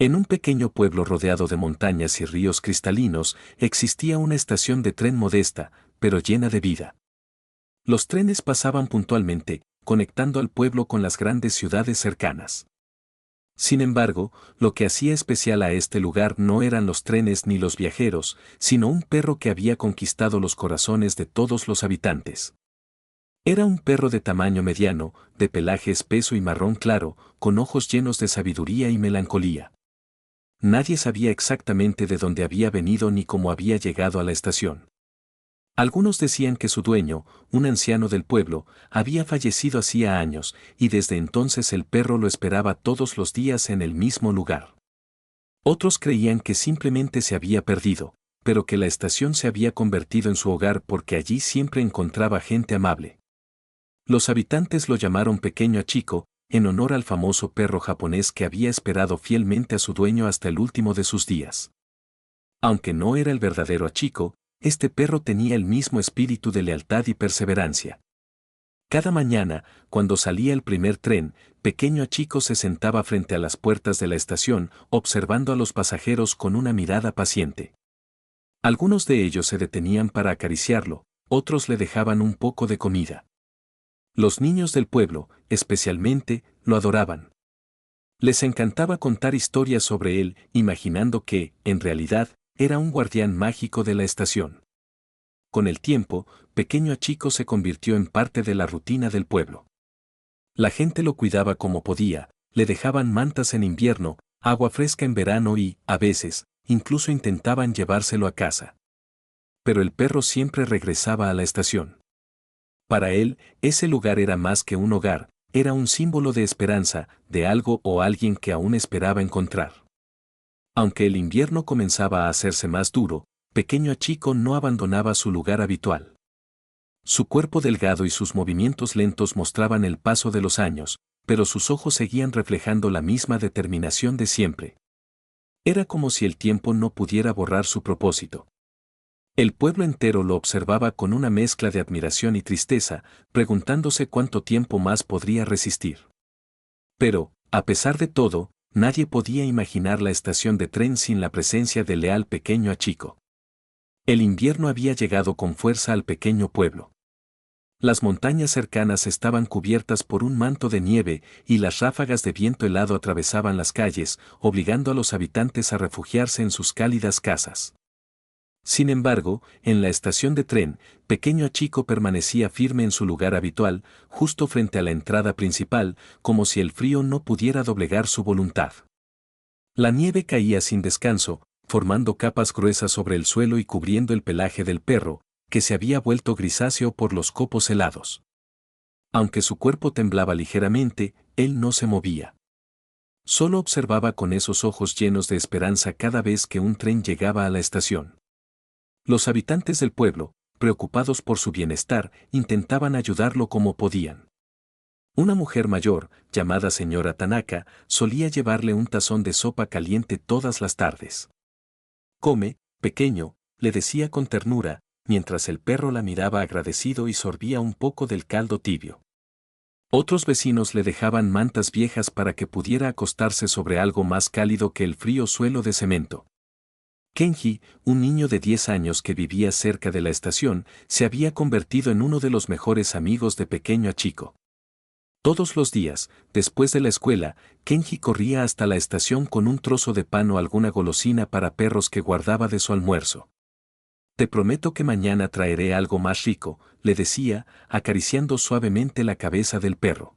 En un pequeño pueblo rodeado de montañas y ríos cristalinos, existía una estación de tren modesta, pero llena de vida. Los trenes pasaban puntualmente, conectando al pueblo con las grandes ciudades cercanas. Sin embargo, lo que hacía especial a este lugar no eran los trenes ni los viajeros, sino un perro que había conquistado los corazones de todos los habitantes. Era un perro de tamaño mediano, de pelaje espeso y marrón claro, con ojos llenos de sabiduría y melancolía. Nadie sabía exactamente de dónde había venido ni cómo había llegado a la estación. Algunos decían que su dueño, un anciano del pueblo, había fallecido hacía años, y desde entonces el perro lo esperaba todos los días en el mismo lugar. Otros creían que simplemente se había perdido, pero que la estación se había convertido en su hogar porque allí siempre encontraba gente amable. Los habitantes lo llamaron Pequeño Hachiko, en honor al famoso perro japonés que había esperado fielmente a su dueño hasta el último de sus días. Aunque no era el verdadero Hachiko, este perro tenía el mismo espíritu de lealtad y perseverancia. Cada mañana, cuando salía el primer tren, Pequeño Hachiko se sentaba frente a las puertas de la estación, observando a los pasajeros con una mirada paciente. Algunos de ellos se detenían para acariciarlo, otros le dejaban un poco de comida. Los niños del pueblo, especialmente, lo adoraban. Les encantaba contar historias sobre él, imaginando que, en realidad, era un guardián mágico de la estación. Con el tiempo, Pequeño Hachiko se convirtió en parte de la rutina del pueblo. La gente lo cuidaba como podía, le dejaban mantas en invierno, agua fresca en verano y, a veces, incluso intentaban llevárselo a casa. Pero el perro siempre regresaba a la estación. Para él, ese lugar era más que un hogar, era un símbolo de esperanza, de algo o alguien que aún esperaba encontrar. Aunque el invierno comenzaba a hacerse más duro, Pequeño Hachiko no abandonaba su lugar habitual. Su cuerpo delgado y sus movimientos lentos mostraban el paso de los años, pero sus ojos seguían reflejando la misma determinación de siempre. Era como si el tiempo no pudiera borrar su propósito. El pueblo entero lo observaba con una mezcla de admiración y tristeza, preguntándose cuánto tiempo más podría resistir. Pero, a pesar de todo, nadie podía imaginar la estación de tren sin la presencia del leal Pequeño Hachiko. El invierno había llegado con fuerza al pequeño pueblo. Las montañas cercanas estaban cubiertas por un manto de nieve y las ráfagas de viento helado atravesaban las calles, obligando a los habitantes a refugiarse en sus cálidas casas. Sin embargo, en la estación de tren, Pequeño Hachiko permanecía firme en su lugar habitual, justo frente a la entrada principal, como si el frío no pudiera doblegar su voluntad. La nieve caía sin descanso, formando capas gruesas sobre el suelo y cubriendo el pelaje del perro, que se había vuelto grisáceo por los copos helados. Aunque su cuerpo temblaba ligeramente, él no se movía. Solo observaba con esos ojos llenos de esperanza cada vez que un tren llegaba a la estación. Los habitantes del pueblo, preocupados por su bienestar, intentaban ayudarlo como podían. Una mujer mayor, llamada señora Tanaka, solía llevarle un tazón de sopa caliente todas las tardes. «Come, pequeño», le decía con ternura, mientras el perro la miraba agradecido y sorbía un poco del caldo tibio. Otros vecinos le dejaban mantas viejas para que pudiera acostarse sobre algo más cálido que el frío suelo de cemento. Kenji, un niño de 10 años que vivía cerca de la estación, se había convertido en uno de los mejores amigos de Pequeño Hachiko. Todos los días, después de la escuela, Kenji corría hasta la estación con un trozo de pan o alguna golosina para perros que guardaba de su almuerzo. «Te prometo que mañana traeré algo más rico», le decía, acariciando suavemente la cabeza del perro.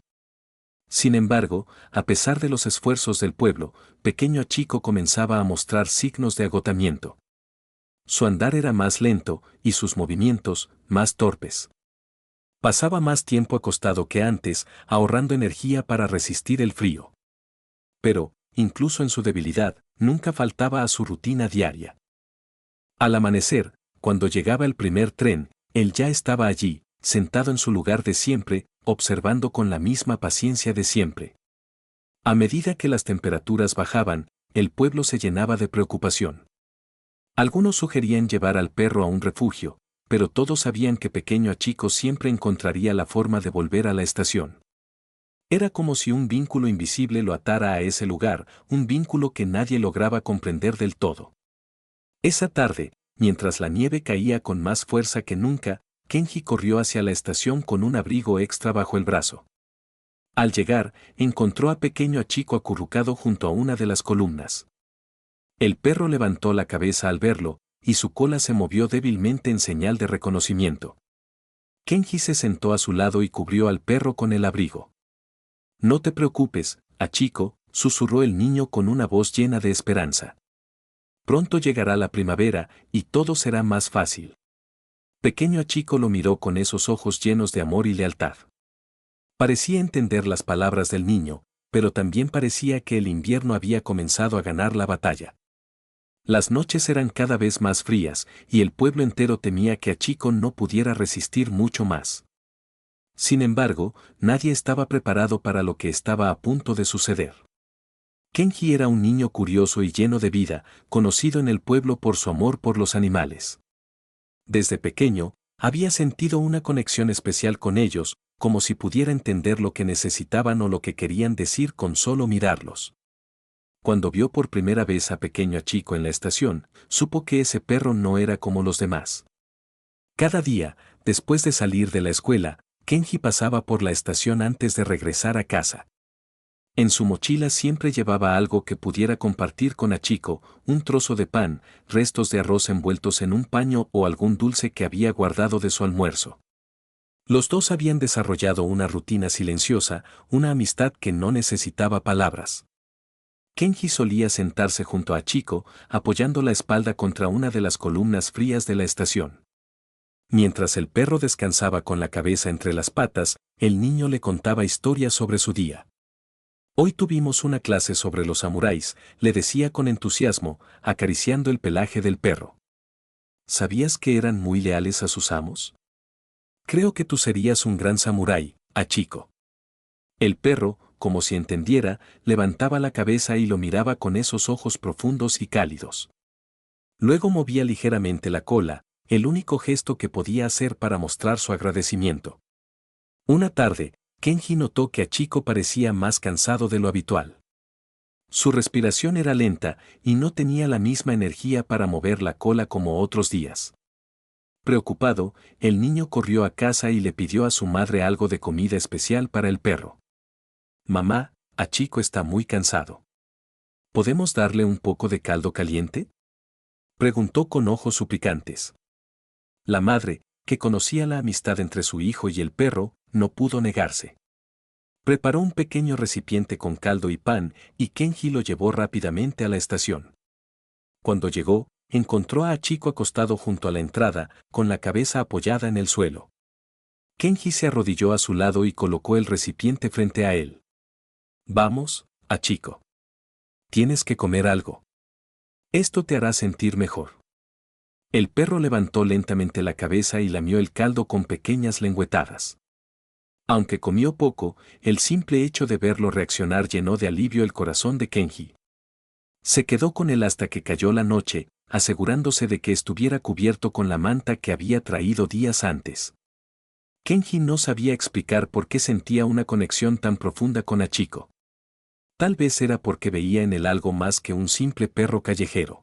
Sin embargo, a pesar de los esfuerzos del pueblo, Pequeño Hachiko comenzaba a mostrar signos de agotamiento. Su andar era más lento y sus movimientos más torpes. Pasaba más tiempo acostado que antes, ahorrando energía para resistir el frío. Pero, incluso en su debilidad, nunca faltaba a su rutina diaria. Al amanecer, cuando llegaba el primer tren, él ya estaba allí, sentado en su lugar de siempre, observando con la misma paciencia de siempre. A medida que las temperaturas bajaban, el pueblo se llenaba de preocupación. Algunos sugerían llevar al perro a un refugio, pero todos sabían que Pequeño Hachiko siempre encontraría la forma de volver a la estación. Era como si un vínculo invisible lo atara a ese lugar, un vínculo que nadie lograba comprender del todo. Esa tarde, mientras la nieve caía con más fuerza que nunca, Kenji corrió hacia la estación con un abrigo extra bajo el brazo. Al llegar, encontró a pequeño Hachiko acurrucado junto a una de las columnas. El perro levantó la cabeza al verlo, y su cola se movió débilmente en señal de reconocimiento. Kenji se sentó a su lado y cubrió al perro con el abrigo. «No te preocupes, Hachiko», susurró el niño con una voz llena de esperanza. «Pronto llegará la primavera, y todo será más fácil». Pequeño Hachiko lo miró con esos ojos llenos de amor y lealtad. Parecía entender las palabras del niño, pero también parecía que el invierno había comenzado a ganar la batalla. Las noches eran cada vez más frías, y el pueblo entero temía que Hachiko no pudiera resistir mucho más. Sin embargo, nadie estaba preparado para lo que estaba a punto de suceder. Kenji era un niño curioso y lleno de vida, conocido en el pueblo por su amor por los animales. Desde pequeño, había sentido una conexión especial con ellos, como si pudiera entender lo que necesitaban o lo que querían decir con solo mirarlos. Cuando vio por primera vez a pequeño Hachiko en la estación, supo que ese perro no era como los demás. Cada día, después de salir de la escuela, Kenji pasaba por la estación antes de regresar a casa. En su mochila siempre llevaba algo que pudiera compartir con Hachiko, un trozo de pan, restos de arroz envueltos en un paño o algún dulce que había guardado de su almuerzo. Los dos habían desarrollado una rutina silenciosa, una amistad que no necesitaba palabras. Kenji solía sentarse junto a Hachiko, apoyando la espalda contra una de las columnas frías de la estación. Mientras el perro descansaba con la cabeza entre las patas, el niño le contaba historias sobre su día. «Hoy tuvimos una clase sobre los samuráis», le decía con entusiasmo, acariciando el pelaje del perro. «¿Sabías que eran muy leales a sus amos? Creo que tú serías un gran samurái, Hachiko». El perro, como si entendiera, levantaba la cabeza y lo miraba con esos ojos profundos y cálidos. Luego movía ligeramente la cola, el único gesto que podía hacer para mostrar su agradecimiento. Una tarde, Kenji notó que Hachiko parecía más cansado de lo habitual. Su respiración era lenta y no tenía la misma energía para mover la cola como otros días. Preocupado, el niño corrió a casa y le pidió a su madre algo de comida especial para el perro. «Mamá, Hachiko está muy cansado. ¿Podemos darle un poco de caldo caliente?», preguntó con ojos suplicantes. La madre, que conocía la amistad entre su hijo y el perro, no pudo negarse. Preparó un pequeño recipiente con caldo y pan, y Kenji lo llevó rápidamente a la estación. Cuando llegó, encontró a Hachiko acostado junto a la entrada, con la cabeza apoyada en el suelo. Kenji se arrodilló a su lado y colocó el recipiente frente a él. «Vamos, Hachiko. Tienes que comer algo. Esto te hará sentir mejor». El perro levantó lentamente la cabeza y lamió el caldo con pequeñas lengüetadas. Aunque comió poco, el simple hecho de verlo reaccionar llenó de alivio el corazón de Kenji. Se quedó con él hasta que cayó la noche, asegurándose de que estuviera cubierto con la manta que había traído días antes. Kenji no sabía explicar por qué sentía una conexión tan profunda con Hachiko. Tal vez era porque veía en él algo más que un simple perro callejero.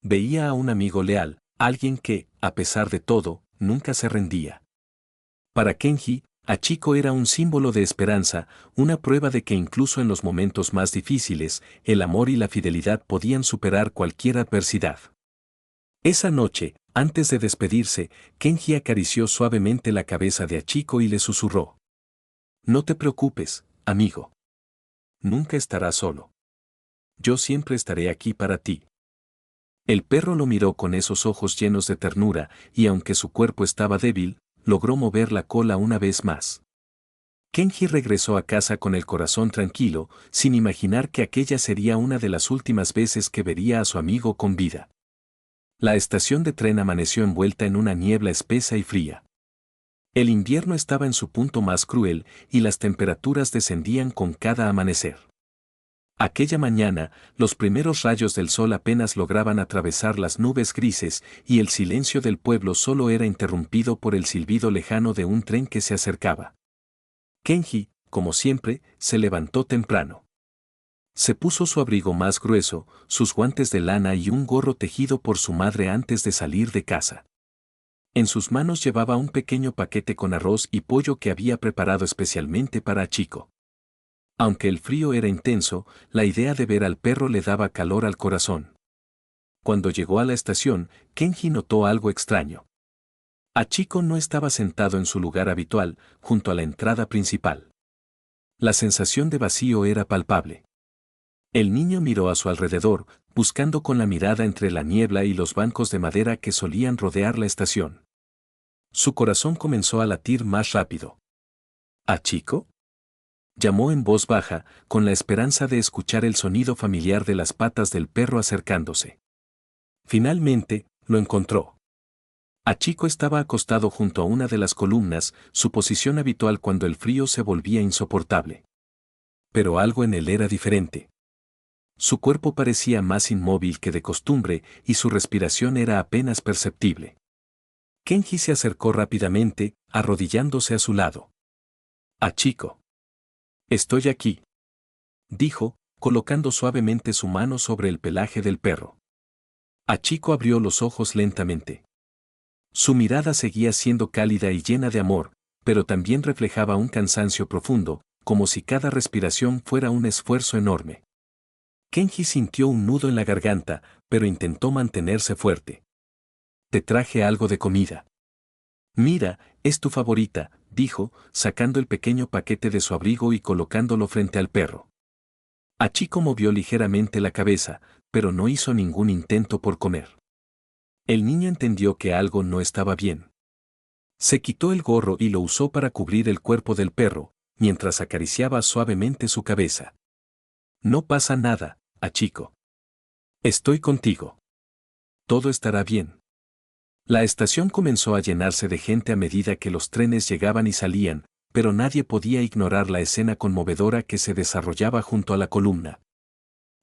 Veía a un amigo leal, alguien que, a pesar de todo, nunca se rendía. Para Kenji, Hachiko era un símbolo de esperanza, una prueba de que incluso en los momentos más difíciles, el amor y la fidelidad podían superar cualquier adversidad. Esa noche, antes de despedirse, Kenji acarició suavemente la cabeza de Hachiko y le susurró. «No te preocupes, amigo. Nunca estarás solo. Yo siempre estaré aquí para ti». El perro lo miró con esos ojos llenos de ternura, y aunque su cuerpo estaba débil, logró mover la cola una vez más. Kenji regresó a casa con el corazón tranquilo, sin imaginar que aquella sería una de las últimas veces que vería a su amigo con vida. La estación de tren amaneció envuelta en una niebla espesa y fría. El invierno estaba en su punto más cruel y las temperaturas descendían con cada amanecer. Aquella mañana, los primeros rayos del sol apenas lograban atravesar las nubes grises y el silencio del pueblo solo era interrumpido por el silbido lejano de un tren que se acercaba. Kenji, como siempre, se levantó temprano. Se puso su abrigo más grueso, sus guantes de lana y un gorro tejido por su madre antes de salir de casa. En sus manos llevaba un pequeño paquete con arroz y pollo que había preparado especialmente para Chico. Aunque el frío era intenso, la idea de ver al perro le daba calor al corazón. Cuando llegó a la estación, Kenji notó algo extraño. Chico no estaba sentado en su lugar habitual, junto a la entrada principal. La sensación de vacío era palpable. El niño miró a su alrededor, buscando con la mirada entre la niebla y los bancos de madera que solían rodear la estación. Su corazón comenzó a latir más rápido. ¿Chico? Llamó en voz baja, con la esperanza de escuchar el sonido familiar de las patas del perro acercándose. Finalmente, lo encontró. Chico estaba acostado junto a una de las columnas, su posición habitual cuando el frío se volvía insoportable. Pero algo en él era diferente. Su cuerpo parecía más inmóvil que de costumbre y su respiración era apenas perceptible. Kenji se acercó rápidamente, arrodillándose a su lado. Chico. Estoy aquí, dijo, colocando suavemente su mano sobre el pelaje del perro. Chico abrió los ojos lentamente. Su mirada seguía siendo cálida y llena de amor, pero también reflejaba un cansancio profundo, como si cada respiración fuera un esfuerzo enorme. Kenji sintió un nudo en la garganta, pero intentó mantenerse fuerte. Te traje algo de comida. Mira, es tu favorita, dijo, sacando el pequeño paquete de su abrigo y colocándolo frente al perro. Chico movió ligeramente la cabeza, pero no hizo ningún intento por comer. El niño entendió que algo no estaba bien. Se quitó el gorro y lo usó para cubrir el cuerpo del perro, mientras acariciaba suavemente su cabeza. No pasa nada, Chico. Estoy contigo. Todo estará bien. La estación comenzó a llenarse de gente a medida que los trenes llegaban y salían, pero nadie podía ignorar la escena conmovedora que se desarrollaba junto a la columna.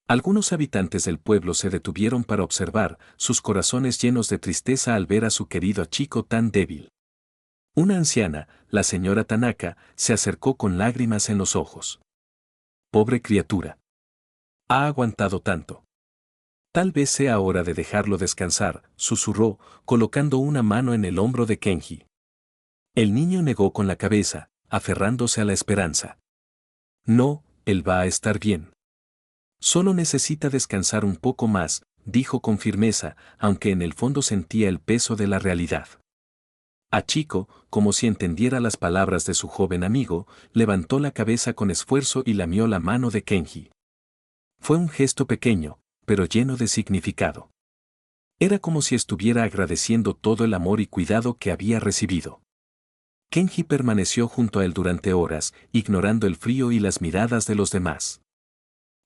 Algunos habitantes del pueblo se detuvieron para observar, sus corazones llenos de tristeza al ver a su querido Chico tan débil. Una anciana, la señora Tanaka, se acercó con lágrimas en los ojos. Pobre criatura. Ha aguantado tanto. Tal vez sea hora de dejarlo descansar, susurró, colocando una mano en el hombro de Kenji. El niño negó con la cabeza, aferrándose a la esperanza. No, él va a estar bien. Solo necesita descansar un poco más, dijo con firmeza, aunque en el fondo sentía el peso de la realidad. Chico, como si entendiera las palabras de su joven amigo, levantó la cabeza con esfuerzo y lamió la mano de Kenji. Fue un gesto pequeño, pero lleno de significado. Era como si estuviera agradeciendo todo el amor y cuidado que había recibido. Kenji permaneció junto a él durante horas, ignorando el frío y las miradas de los demás.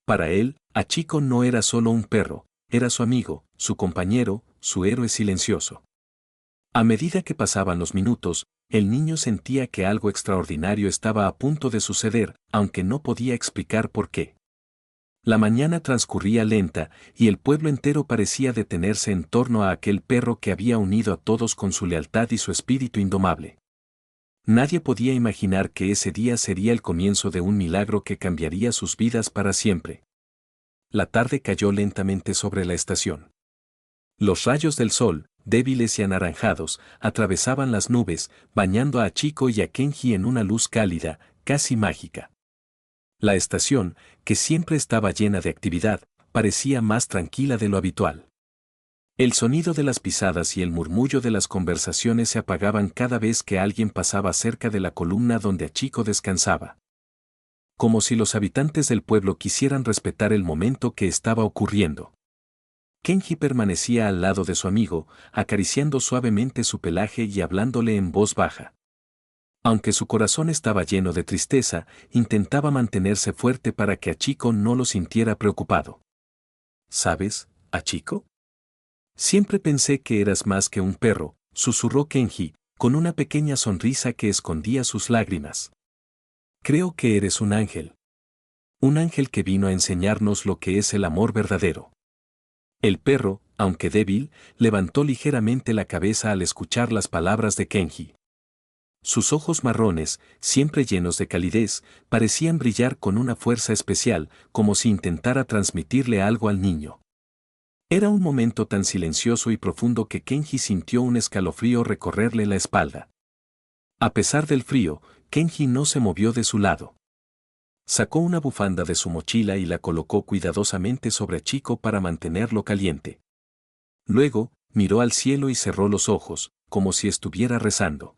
Para él, Chico no era solo un perro, era su amigo, su compañero, su héroe silencioso. A medida que pasaban los minutos, el niño sentía que algo extraordinario estaba a punto de suceder, aunque no podía explicar por qué. La mañana transcurría lenta, y el pueblo entero parecía detenerse en torno a aquel perro que había unido a todos con su lealtad y su espíritu indomable. Nadie podía imaginar que ese día sería el comienzo de un milagro que cambiaría sus vidas para siempre. La tarde cayó lentamente sobre la estación. Los rayos del sol, débiles y anaranjados, atravesaban las nubes, bañando a Chico y a Kenji en una luz cálida, casi mágica. La estación, que siempre estaba llena de actividad, parecía más tranquila de lo habitual. El sonido de las pisadas y el murmullo de las conversaciones se apagaban cada vez que alguien pasaba cerca de la columna donde Chico descansaba. Como si los habitantes del pueblo quisieran respetar el momento que estaba ocurriendo. Kenji permanecía al lado de su amigo, acariciando suavemente su pelaje y hablándole en voz baja. Aunque su corazón estaba lleno de tristeza, intentaba mantenerse fuerte para que Chico no lo sintiera preocupado. ¿Sabes, Chico? Siempre pensé que eras más que un perro, susurró Kenji, con una pequeña sonrisa que escondía sus lágrimas. Creo que eres un ángel. Un ángel que vino a enseñarnos lo que es el amor verdadero. El perro, aunque débil, levantó ligeramente la cabeza al escuchar las palabras de Kenji. Sus ojos marrones, siempre llenos de calidez, parecían brillar con una fuerza especial, como si intentara transmitirle algo al niño. Era un momento tan silencioso y profundo que Kenji sintió un escalofrío recorrerle la espalda. A pesar del frío, Kenji no se movió de su lado. Sacó una bufanda de su mochila y la colocó cuidadosamente sobre Chico para mantenerlo caliente. Luego, miró al cielo y cerró los ojos, como si estuviera rezando.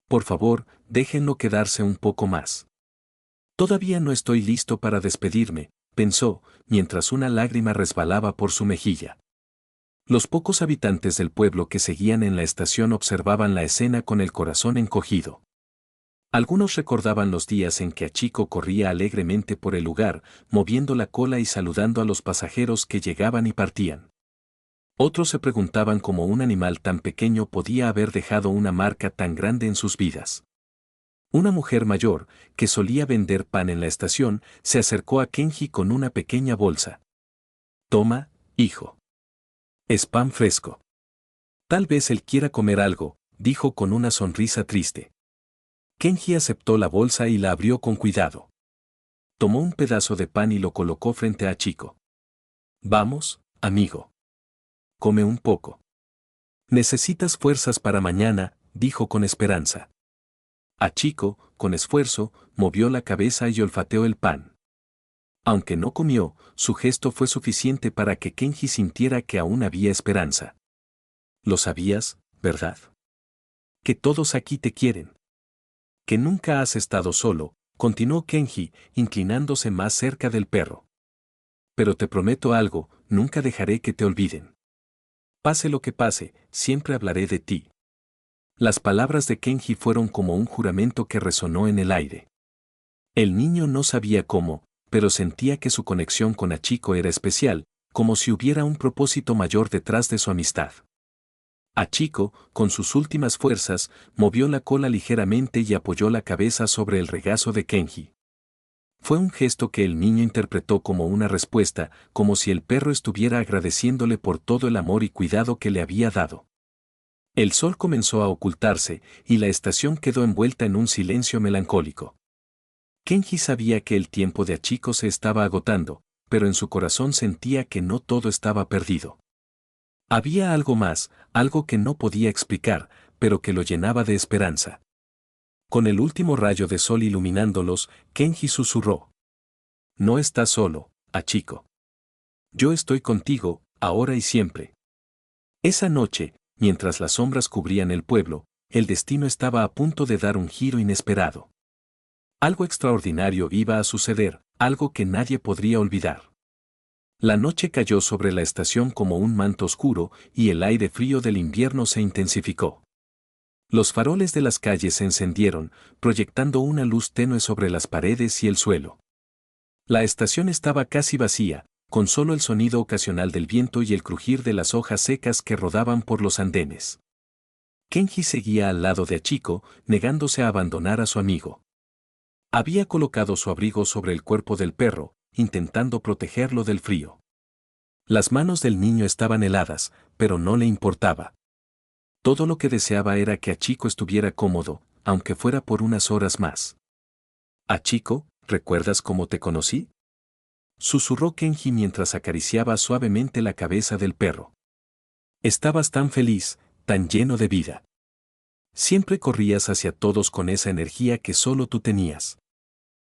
Por favor, déjenlo quedarse un poco más. Todavía no estoy listo para despedirme, pensó, mientras una lágrima resbalaba por su mejilla. Los pocos habitantes del pueblo que seguían en la estación observaban la escena con el corazón encogido. Algunos recordaban los días en que Hachiko corría alegremente por el lugar, moviendo la cola y saludando a los pasajeros que llegaban y partían. Otros se preguntaban cómo un animal tan pequeño podía haber dejado una marca tan grande en sus vidas. Una mujer mayor, que solía vender pan en la estación, se acercó a Kenji con una pequeña bolsa. «Toma, hijo. Es pan fresco. Tal vez él quiera comer algo», dijo con una sonrisa triste. Kenji aceptó la bolsa y la abrió con cuidado. Tomó un pedazo de pan y lo colocó frente a Chico. «Vamos, amigo. Come un poco. Necesitas fuerzas para mañana», dijo con esperanza. Hachiko, con esfuerzo, movió la cabeza y olfateó el pan. Aunque no comió, su gesto fue suficiente para que Kenji sintiera que aún había esperanza. «Lo sabías, ¿verdad? Que todos aquí te quieren. Que nunca has estado solo», continuó Kenji, inclinándose más cerca del perro. «Pero te prometo algo, nunca dejaré que te olviden. Pase lo que pase, siempre hablaré de ti». Las palabras de Kenji fueron como un juramento que resonó en el aire. El niño no sabía cómo, pero sentía que su conexión con Hachiko era especial, como si hubiera un propósito mayor detrás de su amistad. Hachiko, con sus últimas fuerzas, movió la cola ligeramente y apoyó la cabeza sobre el regazo de Kenji. Fue un gesto que el niño interpretó como una respuesta, como si el perro estuviera agradeciéndole por todo el amor y cuidado que le había dado. El sol comenzó a ocultarse, y la estación quedó envuelta en un silencio melancólico. Kenji sabía que el tiempo de Hachiko se estaba agotando, pero en su corazón sentía que no todo estaba perdido. Había algo más, algo que no podía explicar, pero que lo llenaba de esperanza. Con el último rayo de sol iluminándolos, Kenji susurró: «No estás solo, Hachiko. Yo estoy contigo, ahora y siempre». Esa noche, mientras las sombras cubrían el pueblo, el destino estaba a punto de dar un giro inesperado. Algo extraordinario iba a suceder, algo que nadie podría olvidar. La noche cayó sobre la estación como un manto oscuro y el aire frío del invierno se intensificó. Los faroles de las calles se encendieron, proyectando una luz tenue sobre las paredes y el suelo. La estación estaba casi vacía, con solo el sonido ocasional del viento y el crujir de las hojas secas que rodaban por los andenes. Kenji seguía al lado de Hachiko, negándose a abandonar a su amigo. Había colocado su abrigo sobre el cuerpo del perro, intentando protegerlo del frío. Las manos del niño estaban heladas, pero no le importaba. Todo lo que deseaba era que Hachiko estuviera cómodo, aunque fuera por unas horas más. «Hachiko, ¿recuerdas cómo te conocí?», susurró Kenji mientras acariciaba suavemente la cabeza del perro. «Estabas tan feliz, tan lleno de vida. Siempre corrías hacia todos con esa energía que solo tú tenías».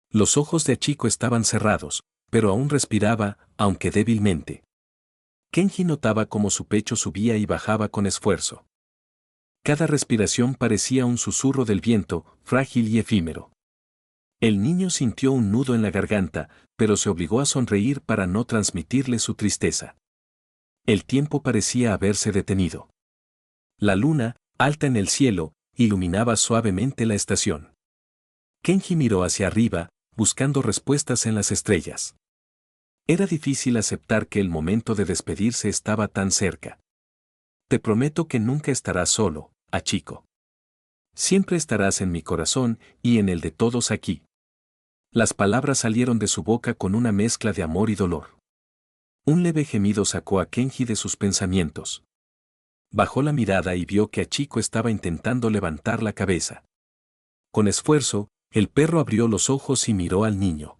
Los ojos de Hachiko estaban cerrados, pero aún respiraba, aunque débilmente. Kenji notaba cómo su pecho subía y bajaba con esfuerzo. Cada respiración parecía un susurro del viento, frágil y efímero. El niño sintió un nudo en la garganta, pero se obligó a sonreír para no transmitirle su tristeza. El tiempo parecía haberse detenido. La luna, alta en el cielo, iluminaba suavemente la estación. Kenji miró hacia arriba, buscando respuestas en las estrellas. Era difícil aceptar que el momento de despedirse estaba tan cerca. «Te prometo que nunca estarás solo, Hachiko. Siempre estarás en mi corazón y en el de todos aquí». Las palabras salieron de su boca con una mezcla de amor y dolor. Un leve gemido sacó a Kenji de sus pensamientos. Bajó la mirada y vio que Hachiko estaba intentando levantar la cabeza. Con esfuerzo, el perro abrió los ojos y miró al niño.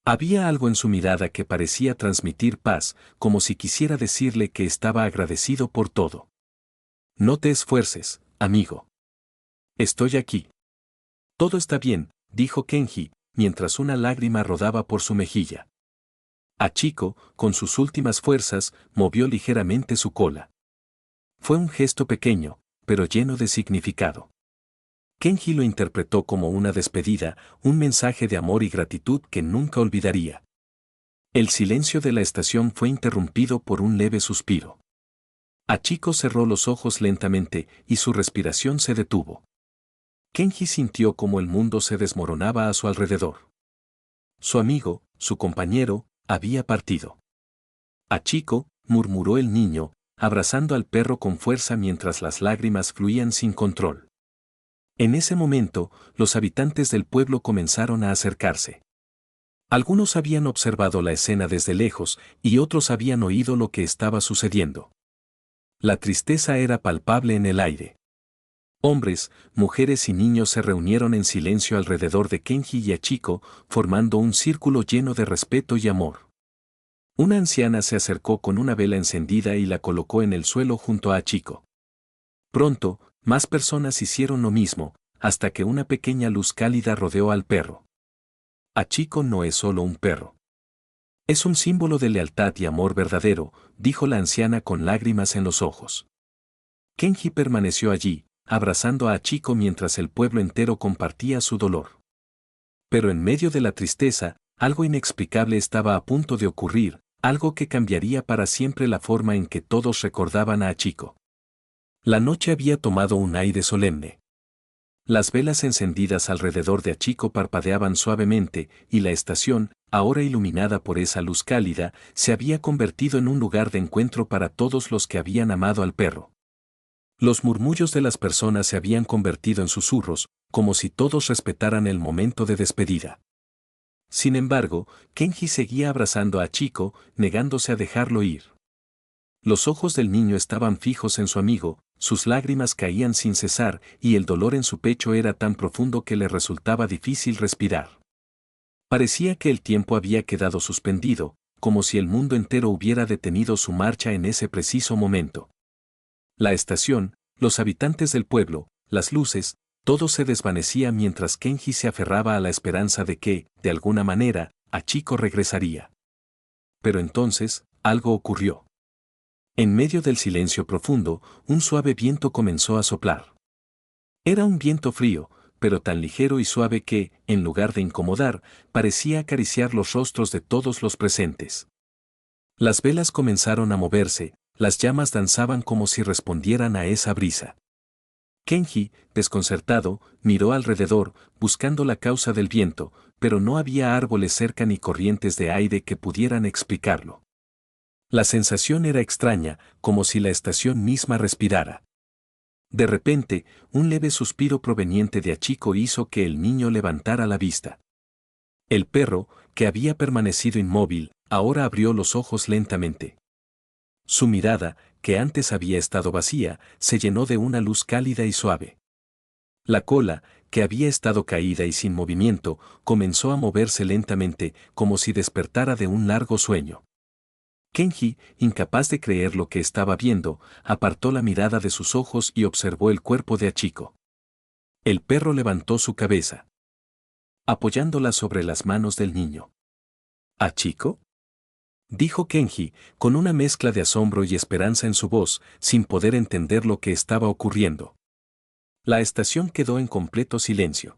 Había algo en su mirada que parecía transmitir paz, como si quisiera decirle que estaba agradecido por todo. No te esfuerces, amigo. Estoy aquí. Todo está bien, dijo Kenji, mientras una lágrima rodaba por su mejilla. Hachiko, con sus últimas fuerzas, movió ligeramente su cola. Fue un gesto pequeño, pero lleno de significado. Kenji lo interpretó como una despedida, un mensaje de amor y gratitud que nunca olvidaría. El silencio de la estación fue interrumpido por un leve suspiro. Hachiko cerró los ojos lentamente y su respiración se detuvo. Kenji sintió como el mundo se desmoronaba a su alrededor. Su amigo, su compañero, había partido. Hachiko, murmuró el niño, abrazando al perro con fuerza mientras las lágrimas fluían sin control. En ese momento, los habitantes del pueblo comenzaron a acercarse. Algunos habían observado la escena desde lejos y otros habían oído lo que estaba sucediendo. La tristeza era palpable en el aire. Hombres, mujeres y niños se reunieron en silencio alrededor de Kenji y Hachiko, formando un círculo lleno de respeto y amor. Una anciana se acercó con una vela encendida y la colocó en el suelo junto a Hachiko. Pronto, más personas hicieron lo mismo, hasta que una pequeña luz cálida rodeó al perro. Hachiko no es solo un perro. Es un símbolo de lealtad y amor verdadero, dijo la anciana con lágrimas en los ojos. Kenji permaneció allí, abrazando a Hachiko mientras el pueblo entero compartía su dolor. Pero en medio de la tristeza, algo inexplicable estaba a punto de ocurrir, algo que cambiaría para siempre la forma en que todos recordaban a Hachiko. La noche había tomado un aire solemne. Las velas encendidas alrededor de Hachiko parpadeaban suavemente, y la estación, ahora iluminada por esa luz cálida, se había convertido en un lugar de encuentro para todos los que habían amado al perro. Los murmullos de las personas se habían convertido en susurros, como si todos respetaran el momento de despedida. Sin embargo, Kenji seguía abrazando a Hachiko, negándose a dejarlo ir. Los ojos del niño estaban fijos en su amigo, sus lágrimas caían sin cesar y el dolor en su pecho era tan profundo que le resultaba difícil respirar. Parecía que el tiempo había quedado suspendido, como si el mundo entero hubiera detenido su marcha en ese preciso momento. La estación, los habitantes del pueblo, las luces, todo se desvanecía mientras Kenji se aferraba a la esperanza de que, de alguna manera, Hachiko regresaría. Pero entonces, algo ocurrió. En medio del silencio profundo, un suave viento comenzó a soplar. Era un viento frío, pero tan ligero y suave que, en lugar de incomodar, parecía acariciar los rostros de todos los presentes. Las velas comenzaron a moverse, las llamas danzaban como si respondieran a esa brisa. Kenji, desconcertado, miró alrededor, buscando la causa del viento, pero no había árboles cerca ni corrientes de aire que pudieran explicarlo. La sensación era extraña, como si la estación misma respirara. De repente, un leve suspiro proveniente de Hachiko hizo que el niño levantara la vista. El perro, que había permanecido inmóvil, ahora abrió los ojos lentamente. Su mirada, que antes había estado vacía, se llenó de una luz cálida y suave. La cola, que había estado caída y sin movimiento, comenzó a moverse lentamente, como si despertara de un largo sueño. Kenji, incapaz de creer lo que estaba viendo, apartó la mirada de sus ojos y observó el cuerpo de Hachiko. El perro levantó su cabeza, apoyándola sobre las manos del niño. ¿Hachiko?, dijo Kenji, con una mezcla de asombro y esperanza en su voz, sin poder entender lo que estaba ocurriendo. La estación quedó en completo silencio.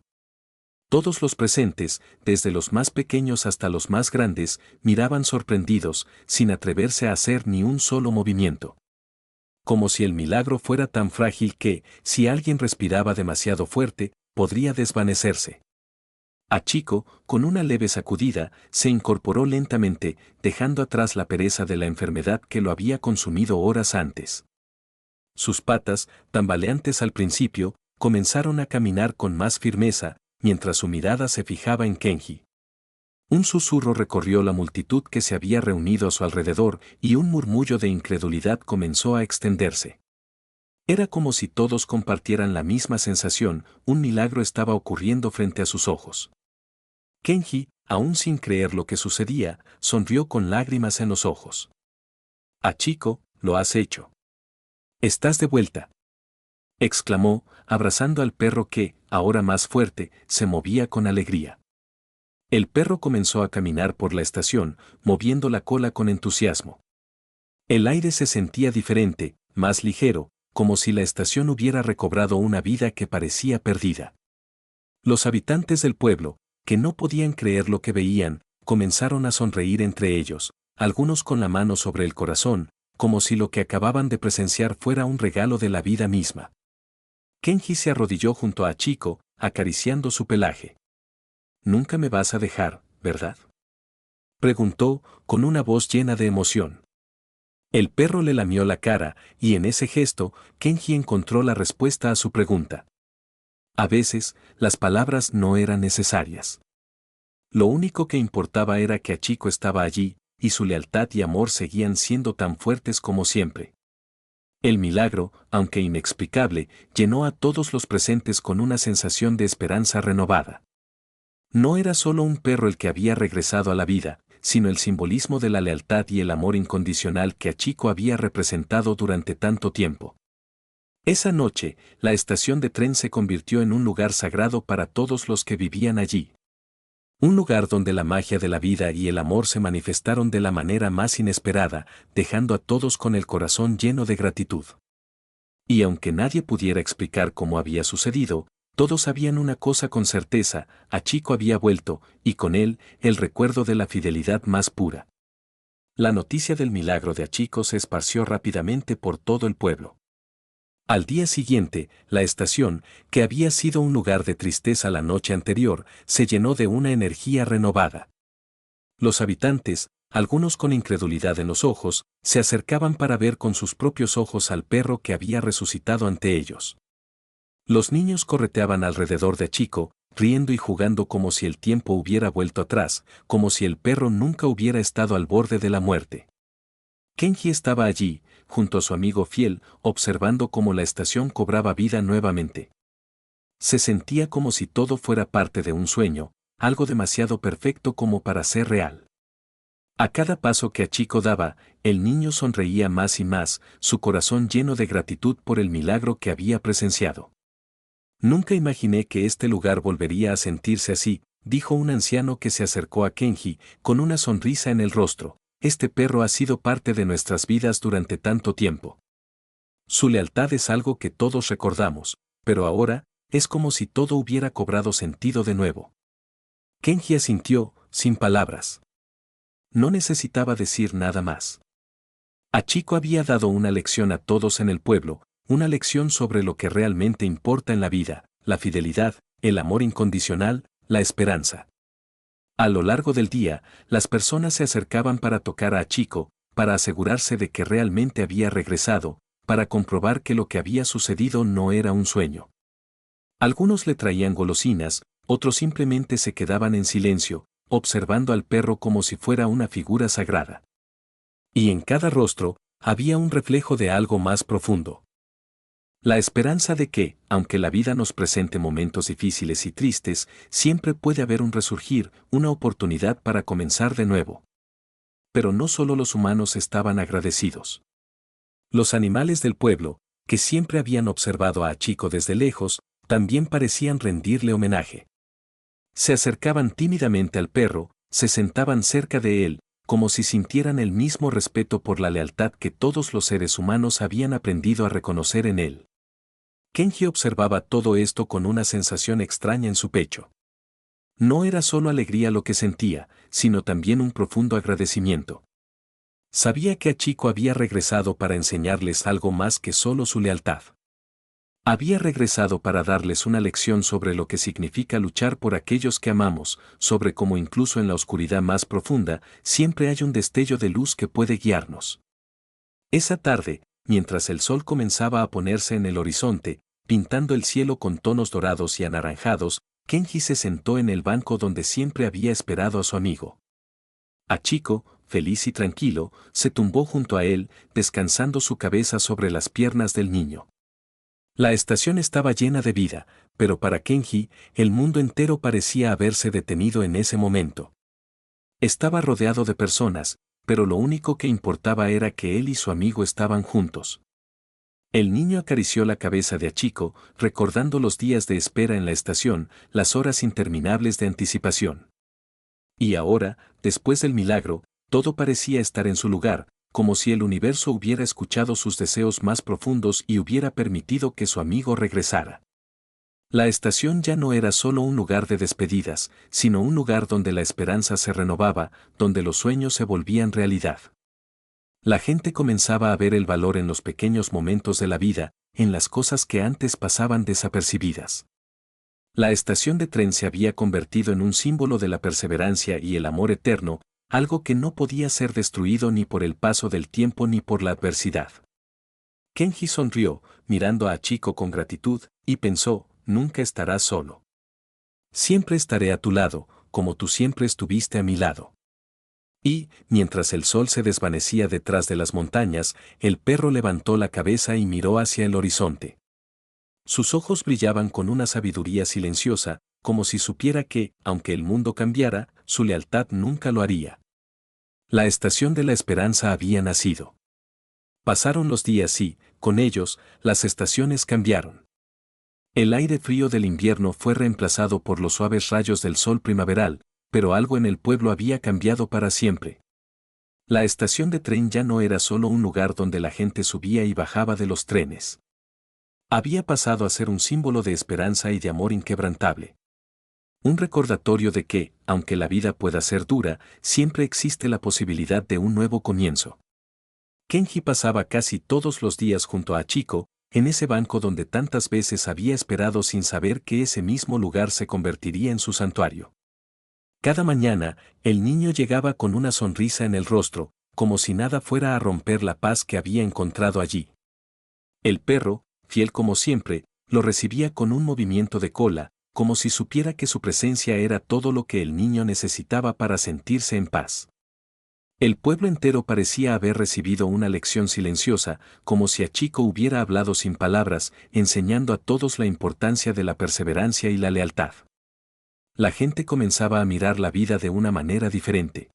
Todos los presentes, desde los más pequeños hasta los más grandes, miraban sorprendidos, sin atreverse a hacer ni un solo movimiento. Como si el milagro fuera tan frágil que, si alguien respiraba demasiado fuerte, podría desvanecerse. Hachiko, con una leve sacudida, se incorporó lentamente, dejando atrás la pereza de la enfermedad que lo había consumido horas antes. Sus patas, tambaleantes al principio, comenzaron a caminar con más firmeza, mientras su mirada se fijaba en Kenji. Un susurro recorrió la multitud que se había reunido a su alrededor y un murmullo de incredulidad comenzó a extenderse. Era como si todos compartieran la misma sensación, un milagro estaba ocurriendo frente a sus ojos. Kenji, aún sin creer lo que sucedía, sonrió con lágrimas en los ojos. Hachiko, lo has hecho. Estás de vuelta, exclamó, abrazando al perro que, ahora más fuerte, se movía con alegría. El perro comenzó a caminar por la estación, moviendo la cola con entusiasmo. El aire se sentía diferente, más ligero, como si la estación hubiera recobrado una vida que parecía perdida. Los habitantes del pueblo, que no podían creer lo que veían, comenzaron a sonreír entre ellos, algunos con la mano sobre el corazón, como si lo que acababan de presenciar fuera un regalo de la vida misma. Kenji se arrodilló junto a Hachiko, acariciando su pelaje. «Nunca me vas a dejar, ¿verdad?», preguntó, con una voz llena de emoción. El perro le lamió la cara, y en ese gesto, Kenji encontró la respuesta a su pregunta. A veces, las palabras no eran necesarias. Lo único que importaba era que Hachiko estaba allí, y su lealtad y amor seguían siendo tan fuertes como siempre. El milagro, aunque inexplicable, llenó a todos los presentes con una sensación de esperanza renovada. No era solo un perro el que había regresado a la vida, sino el simbolismo de la lealtad y el amor incondicional que Hachiko había representado durante tanto tiempo. Esa noche, la estación de tren se convirtió en un lugar sagrado para todos los que vivían allí. Un lugar donde la magia de la vida y el amor se manifestaron de la manera más inesperada, dejando a todos con el corazón lleno de gratitud. Y aunque nadie pudiera explicar cómo había sucedido, todos sabían una cosa con certeza: Hachiko había vuelto, y con él, el recuerdo de la fidelidad más pura. La noticia del milagro de Hachiko se esparció rápidamente por todo el pueblo. Al día siguiente, la estación, que había sido un lugar de tristeza la noche anterior, se llenó de una energía renovada. Los habitantes, algunos con incredulidad en los ojos, se acercaban para ver con sus propios ojos al perro que había resucitado ante ellos. Los niños correteaban alrededor de Hachiko, riendo y jugando como si el tiempo hubiera vuelto atrás, como si el perro nunca hubiera estado al borde de la muerte. Kenji estaba allí, junto a su amigo fiel, observando cómo la estación cobraba vida nuevamente. Se sentía como si todo fuera parte de un sueño, algo demasiado perfecto como para ser real. A cada paso que Hachiko daba, el niño sonreía más y más, su corazón lleno de gratitud por el milagro que había presenciado. «Nunca imaginé que este lugar volvería a sentirse así», dijo un anciano que se acercó a Kenji, con una sonrisa en el rostro. «Este perro ha sido parte de nuestras vidas durante tanto tiempo. Su lealtad es algo que todos recordamos, pero ahora, es como si todo hubiera cobrado sentido de nuevo». Kenji asintió, sin palabras. No necesitaba decir nada más. Hachiko había dado una lección a todos en el pueblo, una lección sobre lo que realmente importa en la vida: la fidelidad, el amor incondicional, la esperanza. A lo largo del día, las personas se acercaban para tocar a Hachiko, para asegurarse de que realmente había regresado, para comprobar que lo que había sucedido no era un sueño. Algunos le traían golosinas, otros simplemente se quedaban en silencio, observando al perro como si fuera una figura sagrada. Y en cada rostro, había un reflejo de algo más profundo. La esperanza de que, aunque la vida nos presente momentos difíciles y tristes, siempre puede haber un resurgir, una oportunidad para comenzar de nuevo. Pero no solo los humanos estaban agradecidos. Los animales del pueblo, que siempre habían observado a Hachiko desde lejos, también parecían rendirle homenaje. Se acercaban tímidamente al perro, se sentaban cerca de él, como si sintieran el mismo respeto por la lealtad que todos los seres humanos habían aprendido a reconocer en él. Kenji observaba todo esto con una sensación extraña en su pecho. No era solo alegría lo que sentía, sino también un profundo agradecimiento. Sabía que Hachiko había regresado para enseñarles algo más que solo su lealtad. Había regresado para darles una lección sobre lo que significa luchar por aquellos que amamos, sobre cómo incluso en la oscuridad más profunda, siempre hay un destello de luz que puede guiarnos. Esa tarde, mientras el sol comenzaba a ponerse en el horizonte, pintando el cielo con tonos dorados y anaranjados, Kenji se sentó en el banco donde siempre había esperado a su amigo. Hachiko, feliz y tranquilo, se tumbó junto a él, descansando su cabeza sobre las piernas del niño. La estación estaba llena de vida, pero para Kenji, el mundo entero parecía haberse detenido en ese momento. Estaba rodeado de personas, pero lo único que importaba era que él y su amigo estaban juntos. El niño acarició la cabeza de Hachiko, recordando los días de espera en la estación, las horas interminables de anticipación. Y ahora, después del milagro, todo parecía estar en su lugar, como si el universo hubiera escuchado sus deseos más profundos y hubiera permitido que su amigo regresara. La estación ya no era solo un lugar de despedidas, sino un lugar donde la esperanza se renovaba, donde los sueños se volvían realidad. La gente comenzaba a ver el valor en los pequeños momentos de la vida, en las cosas que antes pasaban desapercibidas. La estación de tren se había convertido en un símbolo de la perseverancia y el amor eterno, algo que no podía ser destruido ni por el paso del tiempo ni por la adversidad. Kenji sonrió, mirando a Hachiko con gratitud, y pensó, nunca estarás solo. Siempre estaré a tu lado, como tú siempre estuviste a mi lado. Y, mientras el sol se desvanecía detrás de las montañas, el perro levantó la cabeza y miró hacia el horizonte. Sus ojos brillaban con una sabiduría silenciosa, como si supiera que, aunque el mundo cambiara, su lealtad nunca lo haría. La estación de la esperanza había nacido. Pasaron los días y, con ellos, las estaciones cambiaron. El aire frío del invierno fue reemplazado por los suaves rayos del sol primaveral, pero algo en el pueblo había cambiado para siempre. La estación de tren ya no era solo un lugar donde la gente subía y bajaba de los trenes. Había pasado a ser un símbolo de esperanza y de amor inquebrantable. Un recordatorio de que, aunque la vida pueda ser dura, siempre existe la posibilidad de un nuevo comienzo. Kenji pasaba casi todos los días junto a Hachiko, en ese banco donde tantas veces había esperado sin saber que ese mismo lugar se convertiría en su santuario. Cada mañana, el niño llegaba con una sonrisa en el rostro, como si nada fuera a romper la paz que había encontrado allí. El perro, fiel como siempre, lo recibía con un movimiento de cola, como si supiera que su presencia era todo lo que el niño necesitaba para sentirse en paz. El pueblo entero parecía haber recibido una lección silenciosa, como si Hachiko hubiera hablado sin palabras, enseñando a todos la importancia de la perseverancia y la lealtad. La gente comenzaba a mirar la vida de una manera diferente.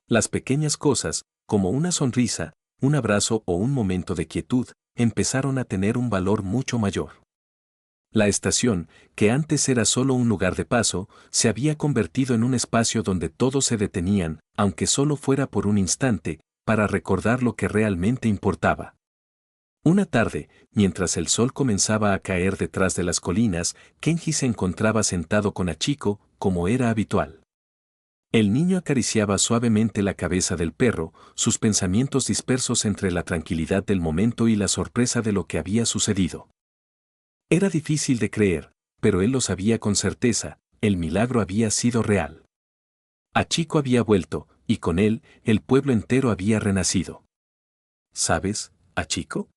Las pequeñas cosas, como una sonrisa, un abrazo o un momento de quietud, empezaron a tener un valor mucho mayor. La estación, que antes era solo un lugar de paso, se había convertido en un espacio donde todos se detenían, aunque solo fuera por un instante, para recordar lo que realmente importaba. Una tarde, mientras el sol comenzaba a caer detrás de las colinas, Kenji se encontraba sentado con Hachiko, como era habitual. El niño acariciaba suavemente la cabeza del perro, sus pensamientos dispersos entre la tranquilidad del momento y la sorpresa de lo que había sucedido. Era difícil de creer, pero él lo sabía con certeza, el milagro había sido real. Hachiko había vuelto, y con él, el pueblo entero había renacido. ¿Sabes, Hachiko?,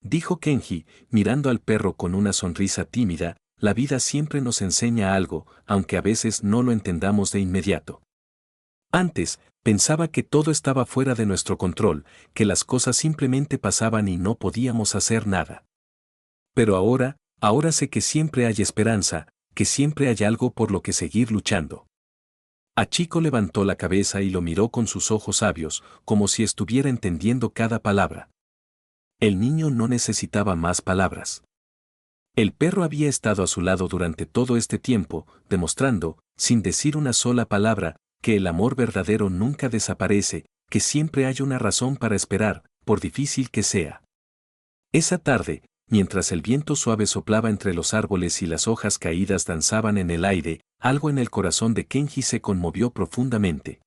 dijo Kenji, mirando al perro con una sonrisa tímida, la vida siempre nos enseña algo, aunque a veces no lo entendamos de inmediato. Antes, pensaba que todo estaba fuera de nuestro control, que las cosas simplemente pasaban y no podíamos hacer nada. Pero ahora sé que siempre hay esperanza, que siempre hay algo por lo que seguir luchando. Hachiko levantó la cabeza y lo miró con sus ojos sabios, como si estuviera entendiendo cada palabra. El niño no necesitaba más palabras. El perro había estado a su lado durante todo este tiempo, demostrando, sin decir una sola palabra, que el amor verdadero nunca desaparece, que siempre hay una razón para esperar, por difícil que sea. Esa tarde, mientras el viento suave soplaba entre los árboles y las hojas caídas danzaban en el aire, algo en el corazón de Kenji se conmovió profundamente.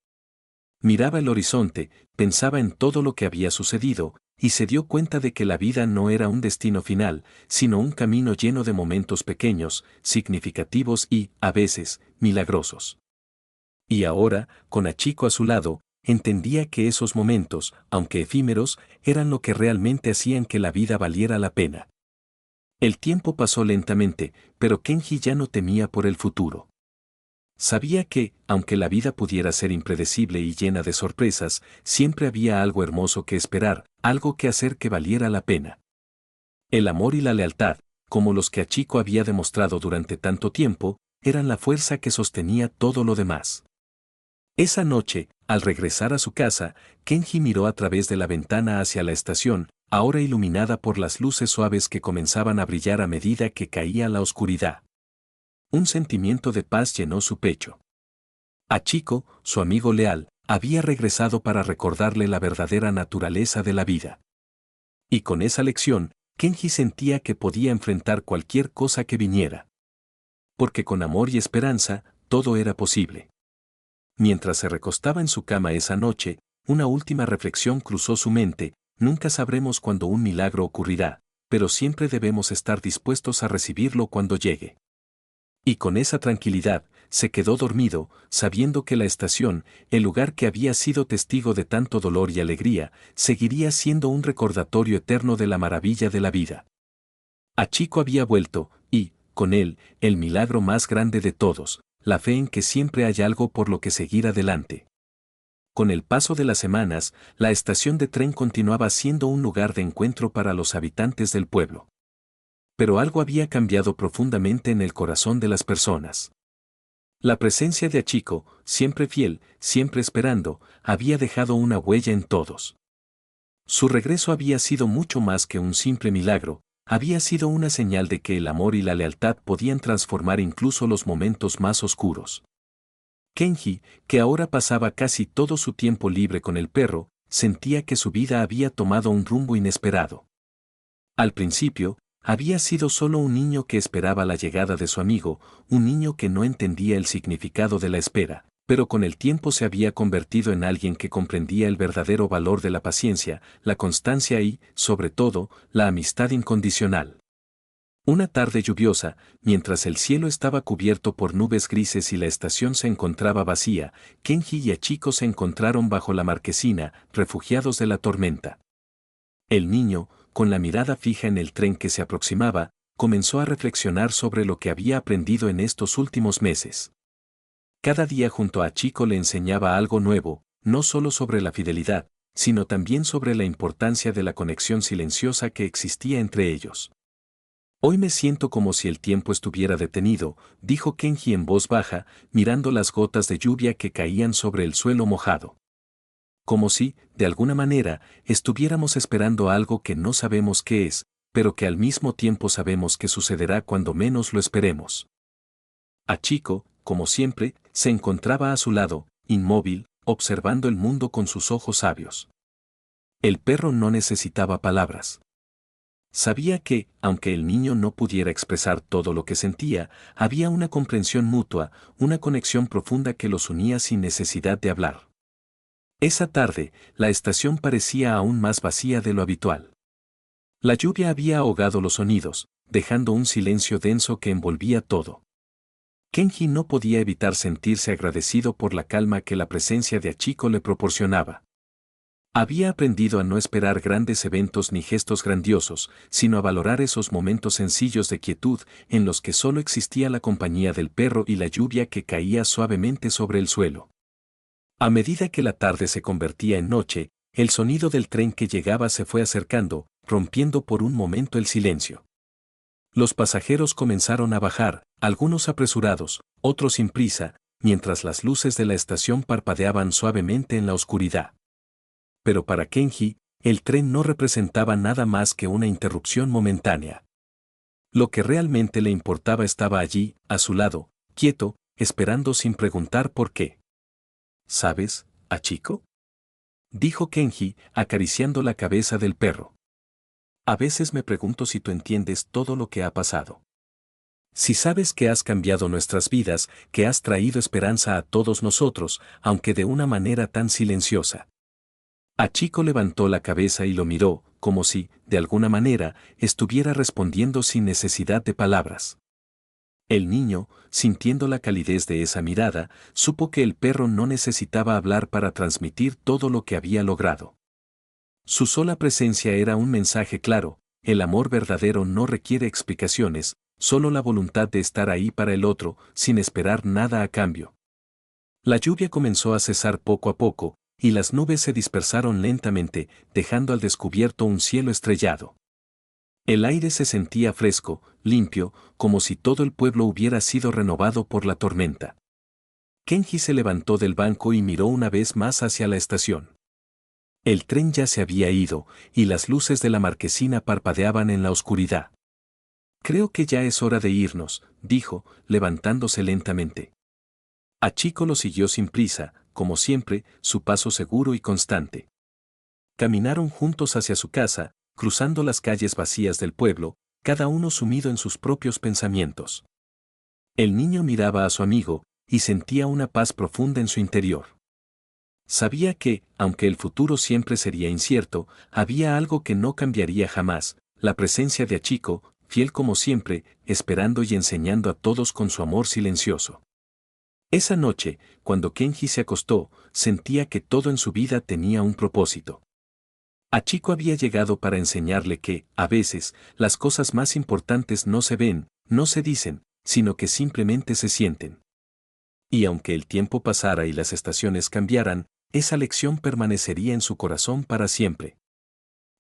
Miraba el horizonte, pensaba en todo lo que había sucedido, y se dio cuenta de que la vida no era un destino final, sino un camino lleno de momentos pequeños, significativos y, a veces, milagrosos. Y ahora, con Hachiko a su lado, entendía que esos momentos, aunque efímeros, eran lo que realmente hacían que la vida valiera la pena. El tiempo pasó lentamente, pero Kenji ya no temía por el futuro. Sabía que, aunque la vida pudiera ser impredecible y llena de sorpresas, siempre había algo hermoso que esperar, algo que hacer que valiera la pena. El amor y la lealtad, como los que Hachiko había demostrado durante tanto tiempo, eran la fuerza que sostenía todo lo demás. Esa noche, al regresar a su casa, Kenji miró a través de la ventana hacia la estación, ahora iluminada por las luces suaves que comenzaban a brillar a medida que caía la oscuridad. Un sentimiento de paz llenó su pecho. Hachiko, su amigo leal, había regresado para recordarle la verdadera naturaleza de la vida. Y con esa lección, Kenji sentía que podía enfrentar cualquier cosa que viniera. Porque con amor y esperanza, todo era posible. Mientras se recostaba en su cama esa noche, una última reflexión cruzó su mente: nunca sabremos cuándo un milagro ocurrirá, pero siempre debemos estar dispuestos a recibirlo cuando llegue. Y con esa tranquilidad, se quedó dormido, sabiendo que la estación, el lugar que había sido testigo de tanto dolor y alegría, seguiría siendo un recordatorio eterno de la maravilla de la vida. Hachiko había vuelto, y, con él, el milagro más grande de todos, la fe en que siempre hay algo por lo que seguir adelante. Con el paso de las semanas, la estación de tren continuaba siendo un lugar de encuentro para los habitantes del pueblo. Pero algo había cambiado profundamente en el corazón de las personas. La presencia de Hachiko, siempre fiel, siempre esperando, había dejado una huella en todos. Su regreso había sido mucho más que un simple milagro, había sido una señal de que el amor y la lealtad podían transformar incluso los momentos más oscuros. Kenji, que ahora pasaba casi todo su tiempo libre con el perro, sentía que su vida había tomado un rumbo inesperado. Al principio, había sido solo un niño que esperaba la llegada de su amigo, un niño que no entendía el significado de la espera, pero con el tiempo se había convertido en alguien que comprendía el verdadero valor de la paciencia, la constancia y, sobre todo, la amistad incondicional. Una tarde lluviosa, mientras el cielo estaba cubierto por nubes grises y la estación se encontraba vacía, Kenji y Hachiko se encontraron bajo la marquesina, refugiados de la tormenta. El niño, con la mirada fija en el tren que se aproximaba, comenzó a reflexionar sobre lo que había aprendido en estos últimos meses. Cada día junto a Hachiko le enseñaba algo nuevo, no solo sobre la fidelidad, sino también sobre la importancia de la conexión silenciosa que existía entre ellos. Hoy me siento como si el tiempo estuviera detenido, dijo Kenji en voz baja, mirando las gotas de lluvia que caían sobre el suelo mojado. Como si, de alguna manera, estuviéramos esperando algo que no sabemos qué es, pero que al mismo tiempo sabemos que sucederá cuando menos lo esperemos. Hachiko, como siempre, se encontraba a su lado, inmóvil, observando el mundo con sus ojos sabios. El perro no necesitaba palabras. Sabía que, aunque el niño no pudiera expresar todo lo que sentía, había una comprensión mutua, una conexión profunda que los unía sin necesidad de hablar. Esa tarde, la estación parecía aún más vacía de lo habitual. La lluvia había ahogado los sonidos, dejando un silencio denso que envolvía todo. Kenji no podía evitar sentirse agradecido por la calma que la presencia de Hachiko le proporcionaba. Había aprendido a no esperar grandes eventos ni gestos grandiosos, sino a valorar esos momentos sencillos de quietud en los que solo existía la compañía del perro y la lluvia que caía suavemente sobre el suelo. A medida que la tarde se convertía en noche, el sonido del tren que llegaba se fue acercando, rompiendo por un momento el silencio. Los pasajeros comenzaron a bajar, algunos apresurados, otros sin prisa, mientras las luces de la estación parpadeaban suavemente en la oscuridad. Pero para Kenji, el tren no representaba nada más que una interrupción momentánea. Lo que realmente le importaba estaba allí, a su lado, quieto, esperando sin preguntar por qué. ¿Sabes, Hachiko?, dijo Kenji, acariciando la cabeza del perro. A veces me pregunto si tú entiendes todo lo que ha pasado. Si sabes que has cambiado nuestras vidas, que has traído esperanza a todos nosotros, aunque de una manera tan silenciosa. Hachiko levantó la cabeza y lo miró, como si, de alguna manera, estuviera respondiendo sin necesidad de palabras. El niño, sintiendo la calidez de esa mirada, supo que el perro no necesitaba hablar para transmitir todo lo que había logrado. Su sola presencia era un mensaje claro: el amor verdadero no requiere explicaciones, solo la voluntad de estar ahí para el otro, sin esperar nada a cambio. La lluvia comenzó a cesar poco a poco, y las nubes se dispersaron lentamente, dejando al descubierto un cielo estrellado. El aire se sentía fresco, limpio, como si todo el pueblo hubiera sido renovado por la tormenta. Kenji se levantó del banco y miró una vez más hacia la estación. El tren ya se había ido, y las luces de la marquesina parpadeaban en la oscuridad. Creo que ya es hora de irnos, dijo, levantándose lentamente. Hachiko lo siguió sin prisa, como siempre, su paso seguro y constante. Caminaron juntos hacia su casa, cruzando las calles vacías del pueblo, cada uno sumido en sus propios pensamientos. El niño miraba a su amigo, y sentía una paz profunda en su interior. Sabía que, aunque el futuro siempre sería incierto, había algo que no cambiaría jamás, la presencia de Hachiko, fiel como siempre, esperando y enseñando a todos con su amor silencioso. Esa noche, cuando Kenji se acostó, sentía que todo en su vida tenía un propósito. Hachiko había llegado para enseñarle que, a veces, las cosas más importantes no se ven, no se dicen, sino que simplemente se sienten. Y aunque el tiempo pasara y las estaciones cambiaran, esa lección permanecería en su corazón para siempre.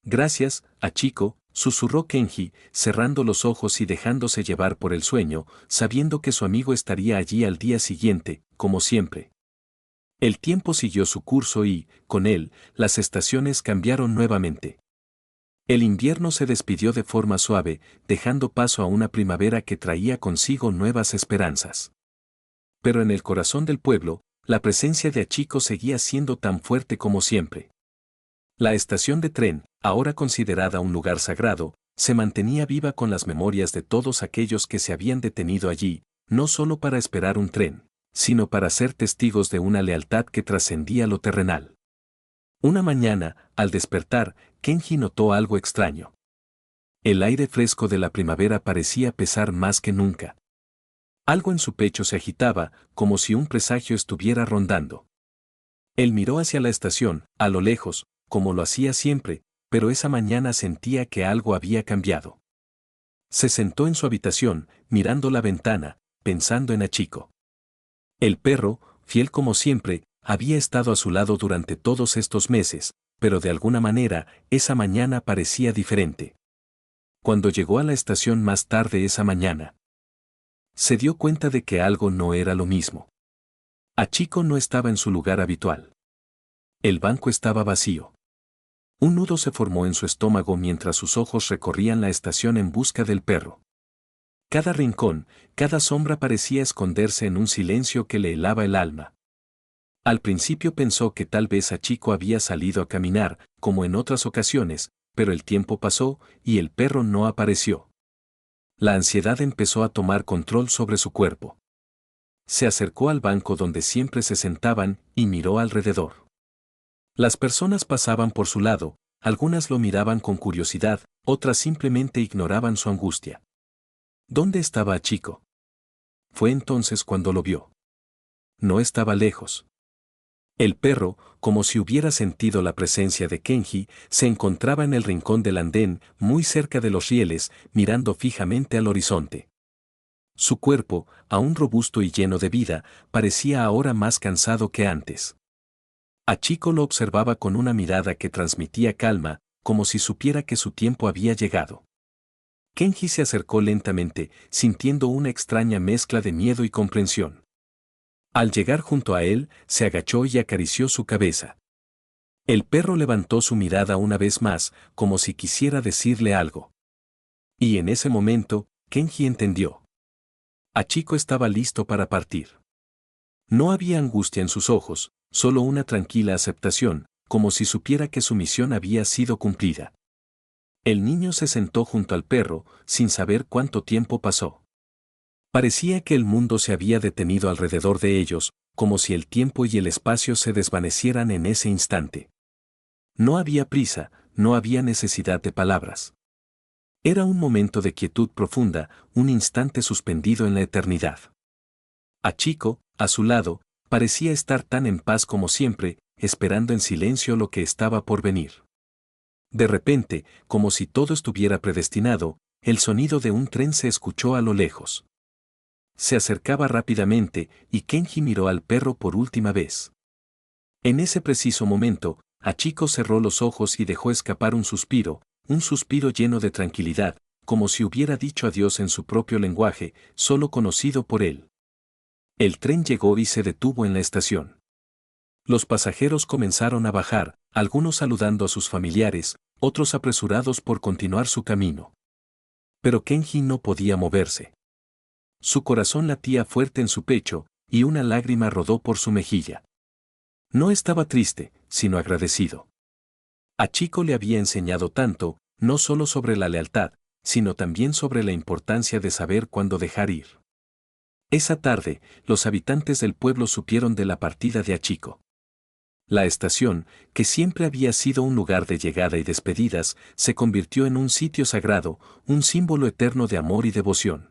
Gracias, Hachiko, susurró Kenji, cerrando los ojos y dejándose llevar por el sueño, sabiendo que su amigo estaría allí al día siguiente, como siempre. El tiempo siguió su curso y, con él, las estaciones cambiaron nuevamente. El invierno se despidió de forma suave, dejando paso a una primavera que traía consigo nuevas esperanzas. Pero en el corazón del pueblo, la presencia de Hachiko seguía siendo tan fuerte como siempre. La estación de tren, ahora considerada un lugar sagrado, se mantenía viva con las memorias de todos aquellos que se habían detenido allí, no solo para esperar un tren, sino para ser testigos de una lealtad que trascendía lo terrenal. Una mañana, al despertar, Kenji notó algo extraño. El aire fresco de la primavera parecía pesar más que nunca. Algo en su pecho se agitaba, como si un presagio estuviera rondando. Él miró hacia la estación, a lo lejos, como lo hacía siempre, pero esa mañana sentía que algo había cambiado. Se sentó en su habitación, mirando la ventana, pensando en Hachiko. El perro, fiel como siempre, había estado a su lado durante todos estos meses, pero de alguna manera, esa mañana parecía diferente. Cuando llegó a la estación más tarde esa mañana, se dio cuenta de que algo no era lo mismo. Hachiko no estaba en su lugar habitual. El banco estaba vacío. Un nudo se formó en su estómago mientras sus ojos recorrían la estación en busca del perro. Cada rincón, cada sombra parecía esconderse en un silencio que le helaba el alma. Al principio pensó que tal vez Hachiko había salido a caminar, como en otras ocasiones, pero el tiempo pasó y el perro no apareció. La ansiedad empezó a tomar control sobre su cuerpo. Se acercó al banco donde siempre se sentaban y miró alrededor. Las personas pasaban por su lado, algunas lo miraban con curiosidad, otras simplemente ignoraban su angustia. ¿Dónde estaba Hachiko? Fue entonces cuando lo vio. No estaba lejos. El perro, como si hubiera sentido la presencia de Kenji, se encontraba en el rincón del andén, muy cerca de los rieles, mirando fijamente al horizonte. Su cuerpo, aún robusto y lleno de vida, parecía ahora más cansado que antes. Hachiko lo observaba con una mirada que transmitía calma, como si supiera que su tiempo había llegado. Kenji se acercó lentamente, sintiendo una extraña mezcla de miedo y comprensión. Al llegar junto a él, se agachó y acarició su cabeza. El perro levantó su mirada una vez más, como si quisiera decirle algo. Y en ese momento, Kenji entendió. Hachiko estaba listo para partir. No había angustia en sus ojos, solo una tranquila aceptación, como si supiera que su misión había sido cumplida. El niño se sentó junto al perro, sin saber cuánto tiempo pasó. Parecía que el mundo se había detenido alrededor de ellos, como si el tiempo y el espacio se desvanecieran en ese instante. No había prisa, no había necesidad de palabras. Era un momento de quietud profunda, un instante suspendido en la eternidad. Hachiko, a su lado, parecía estar tan en paz como siempre, esperando en silencio lo que estaba por venir. De repente, como si todo estuviera predestinado, el sonido de un tren se escuchó a lo lejos. Se acercaba rápidamente y Kenji miró al perro por última vez. En ese preciso momento, Hachiko cerró los ojos y dejó escapar un suspiro, un suspiro lleno de tranquilidad, como si hubiera dicho adiós en su propio lenguaje, solo conocido por él. El tren llegó y se detuvo en la estación. Los pasajeros comenzaron a bajar, algunos saludando a sus familiares, otros apresurados por continuar su camino. Pero Kenji no podía moverse. Su corazón latía fuerte en su pecho, y una lágrima rodó por su mejilla. No estaba triste, sino agradecido. Hachiko le había enseñado tanto, no solo sobre la lealtad, sino también sobre la importancia de saber cuándo dejar ir. Esa tarde, los habitantes del pueblo supieron de la partida de Hachiko. La estación, que siempre había sido un lugar de llegada y despedidas, se convirtió en un sitio sagrado, un símbolo eterno de amor y devoción.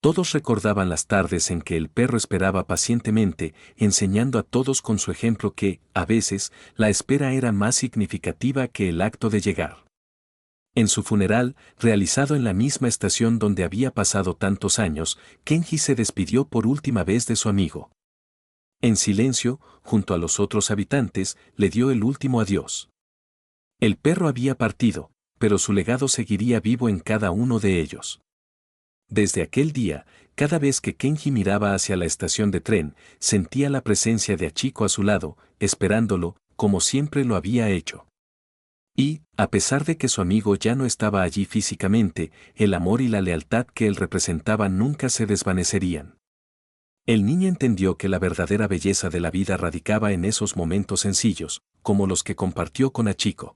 Todos recordaban las tardes en que el perro esperaba pacientemente, enseñando a todos con su ejemplo que, a veces, la espera era más significativa que el acto de llegar. En su funeral, realizado en la misma estación donde había pasado tantos años, Kenji se despidió por última vez de su amigo. En silencio, junto a los otros habitantes, le dio el último adiós. El perro había partido, pero su legado seguiría vivo en cada uno de ellos. Desde aquel día, cada vez que Kenji miraba hacia la estación de tren, sentía la presencia de Hachiko a su lado, esperándolo, como siempre lo había hecho. Y, a pesar de que su amigo ya no estaba allí físicamente, el amor y la lealtad que él representaba nunca se desvanecerían. El niño entendió que la verdadera belleza de la vida radicaba en esos momentos sencillos, como los que compartió con Hachiko.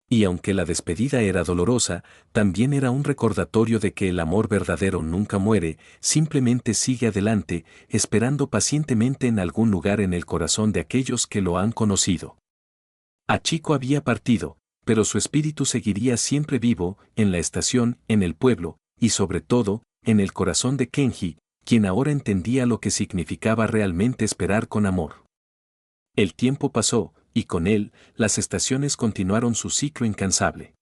Y aunque la despedida era dolorosa, también era un recordatorio de que el amor verdadero nunca muere, simplemente sigue adelante, esperando pacientemente en algún lugar en el corazón de aquellos que lo han conocido. Hachiko había partido, pero su espíritu seguiría siempre vivo, en la estación, en el pueblo, y sobre todo, en el corazón de Kenji, quien ahora entendía lo que significaba realmente esperar con amor. El tiempo pasó, y con él, las estaciones continuaron su ciclo incansable.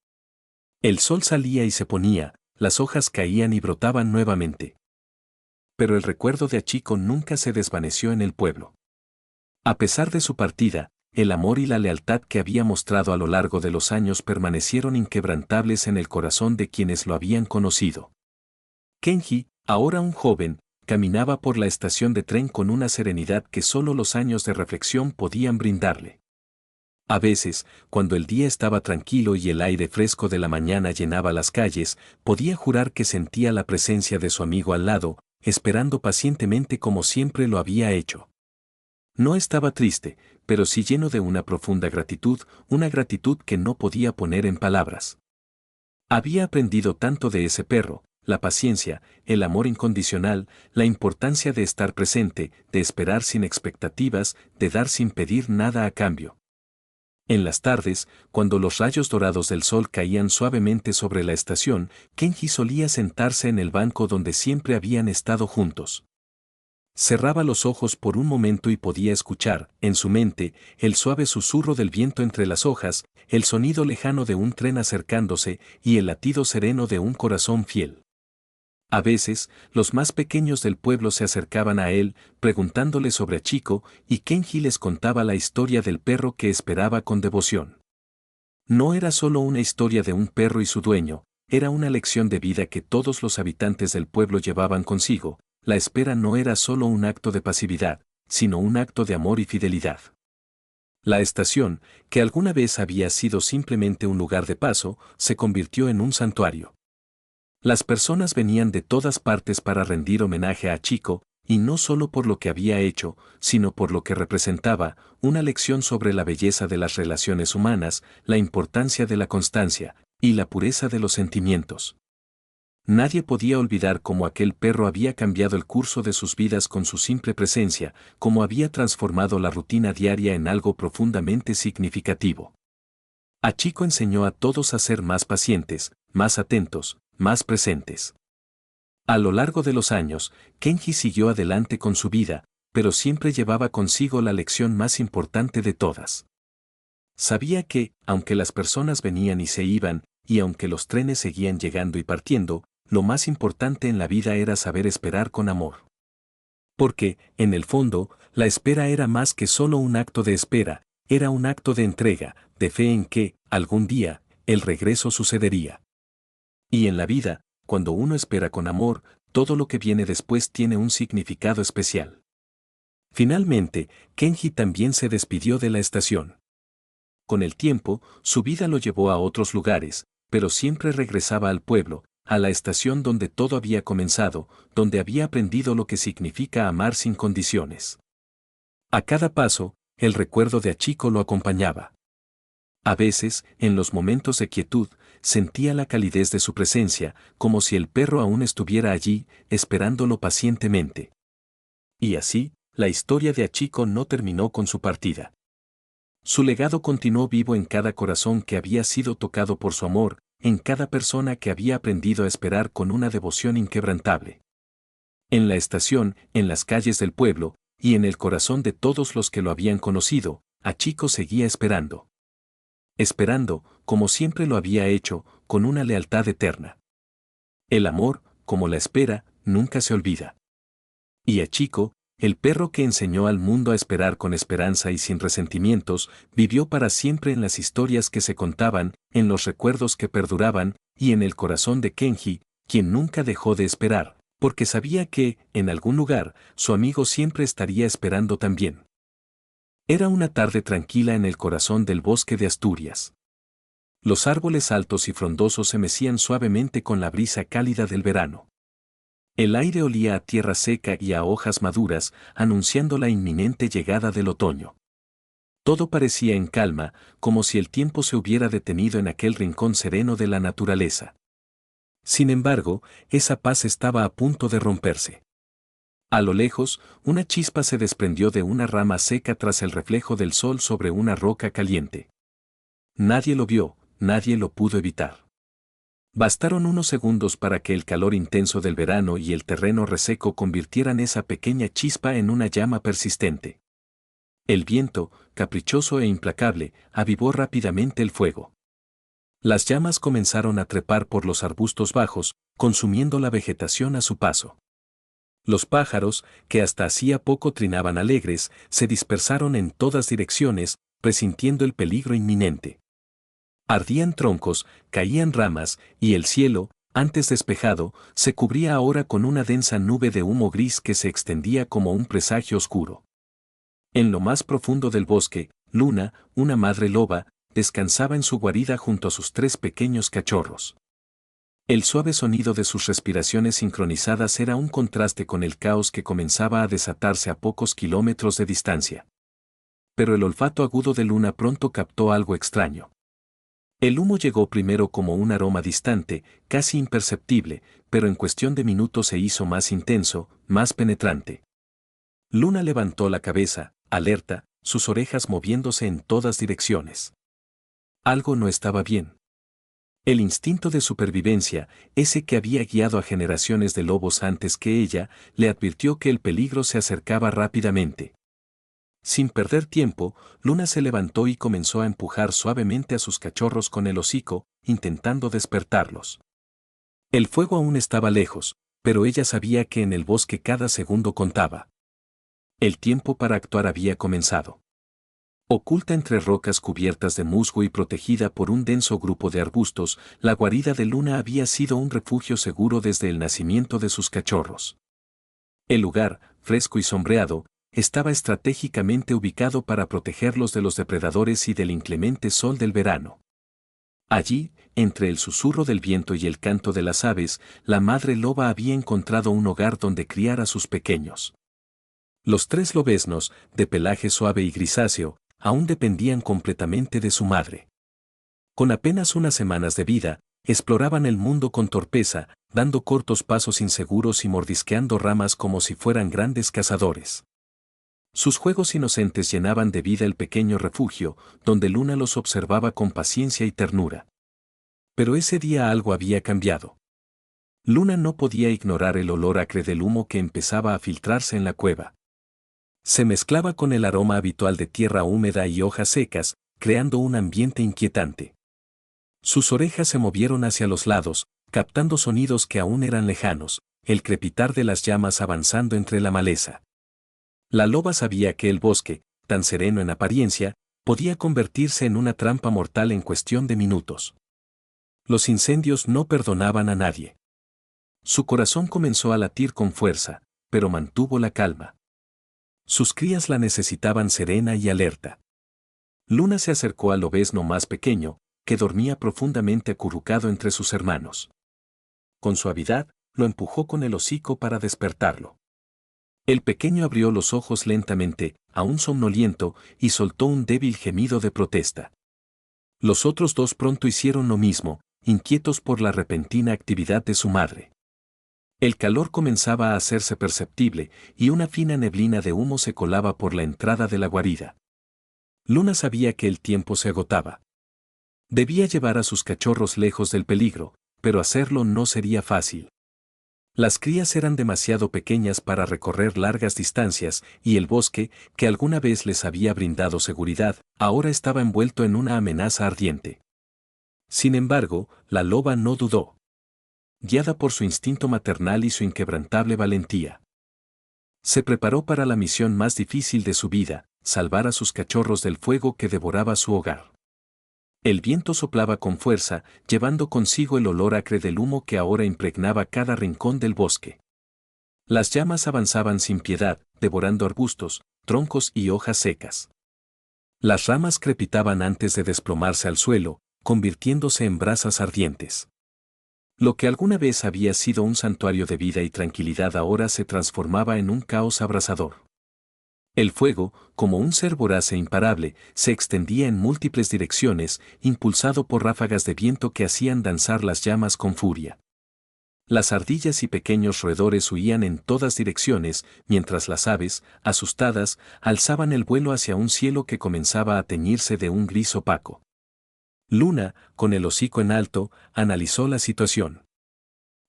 El sol salía y se ponía, las hojas caían y brotaban nuevamente. Pero el recuerdo de Hachiko nunca se desvaneció en el pueblo. A pesar de su partida, el amor y la lealtad que había mostrado a lo largo de los años permanecieron inquebrantables en el corazón de quienes lo habían conocido. Kenji, ahora un joven, caminaba por la estación de tren con una serenidad que solo los años de reflexión podían brindarle. A veces, cuando el día estaba tranquilo y el aire fresco de la mañana llenaba las calles, podía jurar que sentía la presencia de su amigo al lado, esperando pacientemente como siempre lo había hecho. No estaba triste, pero sí lleno de una profunda gratitud, una gratitud que no podía poner en palabras. Había aprendido tanto de ese perro, la paciencia, el amor incondicional, la importancia de estar presente, de esperar sin expectativas, de dar sin pedir nada a cambio. En las tardes, cuando los rayos dorados del sol caían suavemente sobre la estación, Kenji solía sentarse en el banco donde siempre habían estado juntos. Cerraba los ojos por un momento y podía escuchar, en su mente, el suave susurro del viento entre las hojas, el sonido lejano de un tren acercándose y el latido sereno de un corazón fiel. A veces, los más pequeños del pueblo se acercaban a él, preguntándole sobre Hachiko, y Kenji les contaba la historia del perro que esperaba con devoción. No era solo una historia de un perro y su dueño, era una lección de vida que todos los habitantes del pueblo llevaban consigo. La espera no era solo un acto de pasividad, sino un acto de amor y fidelidad. La estación, que alguna vez había sido simplemente un lugar de paso, se convirtió en un santuario. Las personas venían de todas partes para rendir homenaje a Hachiko, y no solo por lo que había hecho, sino por lo que representaba, una lección sobre la belleza de las relaciones humanas, la importancia de la constancia, y la pureza de los sentimientos. Nadie podía olvidar cómo aquel perro había cambiado el curso de sus vidas con su simple presencia, cómo había transformado la rutina diaria en algo profundamente significativo. Hachiko enseñó a todos a ser más pacientes, más atentos, más presentes. A lo largo de los años, Kenji siguió adelante con su vida, pero siempre llevaba consigo la lección más importante de todas. Sabía que, aunque las personas venían y se iban, y aunque los trenes seguían llegando y partiendo, lo más importante en la vida era saber esperar con amor. Porque, en el fondo, la espera era más que solo un acto de espera, era un acto de entrega, de fe en que, algún día, el regreso sucedería. Y en la vida, cuando uno espera con amor, todo lo que viene después tiene un significado especial. Finalmente, Kenji también se despidió de la estación. Con el tiempo, su vida lo llevó a otros lugares, pero siempre regresaba al pueblo, a la estación donde todo había comenzado, donde había aprendido lo que significa amar sin condiciones. A cada paso, el recuerdo de Hachiko lo acompañaba. A veces, en los momentos de quietud, sentía la calidez de su presencia, como si el perro aún estuviera allí, esperándolo pacientemente. Y así, la historia de Hachiko no terminó con su partida. Su legado continuó vivo en cada corazón que había sido tocado por su amor, en cada persona que había aprendido a esperar con una devoción inquebrantable. En la estación, en las calles del pueblo, y en el corazón de todos los que lo habían conocido, Hachiko seguía esperando. Esperando, como siempre lo había hecho, con una lealtad eterna. El amor, como la espera, nunca se olvida. Y Hachiko, el perro que enseñó al mundo a esperar con esperanza y sin resentimientos, vivió para siempre en las historias que se contaban, en los recuerdos que perduraban, y en el corazón de Kenji, quien nunca dejó de esperar, porque sabía que, en algún lugar, su amigo siempre estaría esperando también. Era una tarde tranquila en el corazón del bosque de Asturias. Los árboles altos y frondosos se mecían suavemente con la brisa cálida del verano. El aire olía a tierra seca y a hojas maduras, anunciando la inminente llegada del otoño. Todo parecía en calma, como si el tiempo se hubiera detenido en aquel rincón sereno de la naturaleza. Sin embargo, esa paz estaba a punto de romperse. A lo lejos, una chispa se desprendió de una rama seca tras el reflejo del sol sobre una roca caliente. Nadie lo vio, nadie lo pudo evitar. Bastaron unos segundos para que el calor intenso del verano y el terreno reseco convirtieran esa pequeña chispa en una llama persistente. El viento, caprichoso e implacable, avivó rápidamente el fuego. Las llamas comenzaron a trepar por los arbustos bajos, consumiendo la vegetación a su paso. Los pájaros, que hasta hacía poco trinaban alegres, se dispersaron en todas direcciones, presintiendo el peligro inminente. Ardían troncos, caían ramas, y el cielo, antes despejado, se cubría ahora con una densa nube de humo gris que se extendía como un presagio oscuro. En lo más profundo del bosque, Luna, una madre loba, descansaba en su guarida junto a sus 3 pequeños cachorros. El suave sonido de sus respiraciones sincronizadas era un contraste con el caos que comenzaba a desatarse a pocos kilómetros de distancia. Pero el olfato agudo de Luna pronto captó algo extraño. El humo llegó primero como un aroma distante, casi imperceptible, pero en cuestión de minutos se hizo más intenso, más penetrante. Luna levantó la cabeza, alerta, sus orejas moviéndose en todas direcciones. Algo no estaba bien. El instinto de supervivencia, ese que había guiado a generaciones de lobos antes que ella, le advirtió que el peligro se acercaba rápidamente. Sin perder tiempo, Luna se levantó y comenzó a empujar suavemente a sus cachorros con el hocico, intentando despertarlos. El fuego aún estaba lejos, pero ella sabía que en el bosque cada segundo contaba. El tiempo para actuar había comenzado. Oculta entre rocas cubiertas de musgo y protegida por un denso grupo de arbustos, la guarida de Luna había sido un refugio seguro desde el nacimiento de sus cachorros. El lugar, fresco y sombreado, estaba estratégicamente ubicado para protegerlos de los depredadores y del inclemente sol del verano. Allí, entre el susurro del viento y el canto de las aves, la madre loba había encontrado un hogar donde criar a sus pequeños. Los 3 lobeznos, de pelaje suave y grisáceo, aún dependían completamente de su madre. Con apenas unas semanas de vida, exploraban el mundo con torpeza, dando cortos pasos inseguros y mordisqueando ramas como si fueran grandes cazadores. Sus juegos inocentes llenaban de vida el pequeño refugio, donde Luna los observaba con paciencia y ternura. Pero ese día algo había cambiado. Luna no podía ignorar el olor acre del humo que empezaba a filtrarse en la cueva. Se mezclaba con el aroma habitual de tierra húmeda y hojas secas, creando un ambiente inquietante. Sus orejas se movieron hacia los lados, captando sonidos que aún eran lejanos, el crepitar de las llamas avanzando entre la maleza. La loba sabía que el bosque, tan sereno en apariencia, podía convertirse en una trampa mortal en cuestión de minutos. Los incendios no perdonaban a nadie. Su corazón comenzó a latir con fuerza, pero mantuvo la calma. Sus crías la necesitaban serena y alerta. Luna se acercó al lobezno más pequeño, que dormía profundamente acurrucado entre sus hermanos. Con suavidad, lo empujó con el hocico para despertarlo. El pequeño abrió los ojos lentamente, aún somnoliento, y soltó un débil gemido de protesta. Los otros dos pronto hicieron lo mismo, inquietos por la repentina actividad de su madre. El calor comenzaba a hacerse perceptible, y una fina neblina de humo se colaba por la entrada de la guarida. Luna sabía que el tiempo se agotaba. Debía llevar a sus cachorros lejos del peligro, pero hacerlo no sería fácil. Las crías eran demasiado pequeñas para recorrer largas distancias, y el bosque, que alguna vez les había brindado seguridad, ahora estaba envuelto en una amenaza ardiente. Sin embargo, la loba no dudó. Guiada por su instinto maternal y su inquebrantable valentía, se preparó para la misión más difícil de su vida, salvar a sus cachorros del fuego que devoraba su hogar. El viento soplaba con fuerza, llevando consigo el olor acre del humo que ahora impregnaba cada rincón del bosque. Las llamas avanzaban sin piedad, devorando arbustos, troncos y hojas secas. Las ramas crepitaban antes de desplomarse al suelo, convirtiéndose en brasas ardientes. Lo que alguna vez había sido un santuario de vida y tranquilidad ahora se transformaba en un caos abrasador. El fuego, como un ser voraz e imparable, se extendía en múltiples direcciones, impulsado por ráfagas de viento que hacían danzar las llamas con furia. Las ardillas y pequeños roedores huían en todas direcciones, mientras las aves, asustadas, alzaban el vuelo hacia un cielo que comenzaba a teñirse de un gris opaco. Luna, con el hocico en alto, analizó la situación.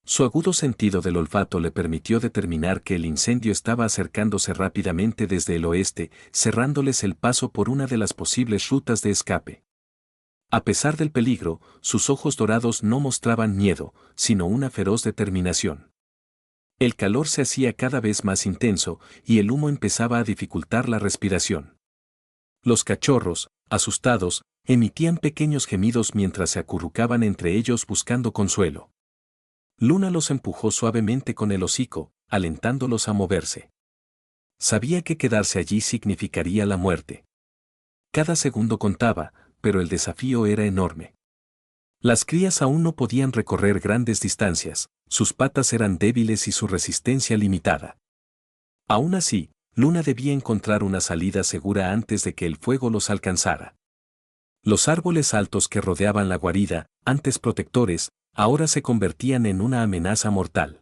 Su agudo sentido del olfato le permitió determinar que el incendio estaba acercándose rápidamente desde el oeste, cerrándoles el paso por una de las posibles rutas de escape. A pesar del peligro, sus ojos dorados no mostraban miedo, sino una feroz determinación. El calor se hacía cada vez más intenso, y el humo empezaba a dificultar la respiración. Los cachorros, asustados, emitían pequeños gemidos mientras se acurrucaban entre ellos buscando consuelo. Luna los empujó suavemente con el hocico, alentándolos a moverse. Sabía que quedarse allí significaría la muerte. Cada segundo contaba, pero el desafío era enorme. Las crías aún no podían recorrer grandes distancias, sus patas eran débiles y su resistencia limitada. Aún así, Luna debía encontrar una salida segura antes de que el fuego los alcanzara. Los árboles altos que rodeaban la guarida, antes protectores, ahora se convertían en una amenaza mortal.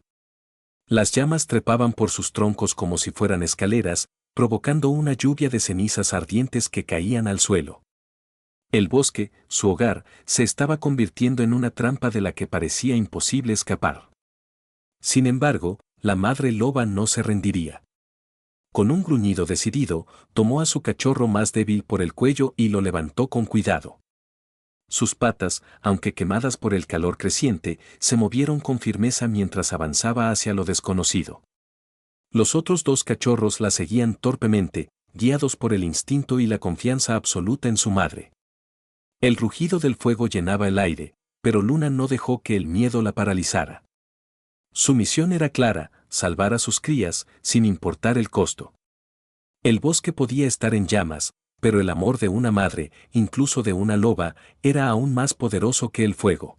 Las llamas trepaban por sus troncos como si fueran escaleras, provocando una lluvia de cenizas ardientes que caían al suelo. El bosque, su hogar, se estaba convirtiendo en una trampa de la que parecía imposible escapar. Sin embargo, la madre loba no se rendiría. Con un gruñido decidido, tomó a su cachorro más débil por el cuello y lo levantó con cuidado. Sus patas, aunque quemadas por el calor creciente, se movieron con firmeza mientras avanzaba hacia lo desconocido. Los otros dos cachorros la seguían torpemente, guiados por el instinto y la confianza absoluta en su madre. El rugido del fuego llenaba el aire, pero Luna no dejó que el miedo la paralizara. Su misión era clara, salvar a sus crías, sin importar el costo. El bosque podía estar en llamas, pero el amor de una madre, incluso de una loba, era aún más poderoso que el fuego.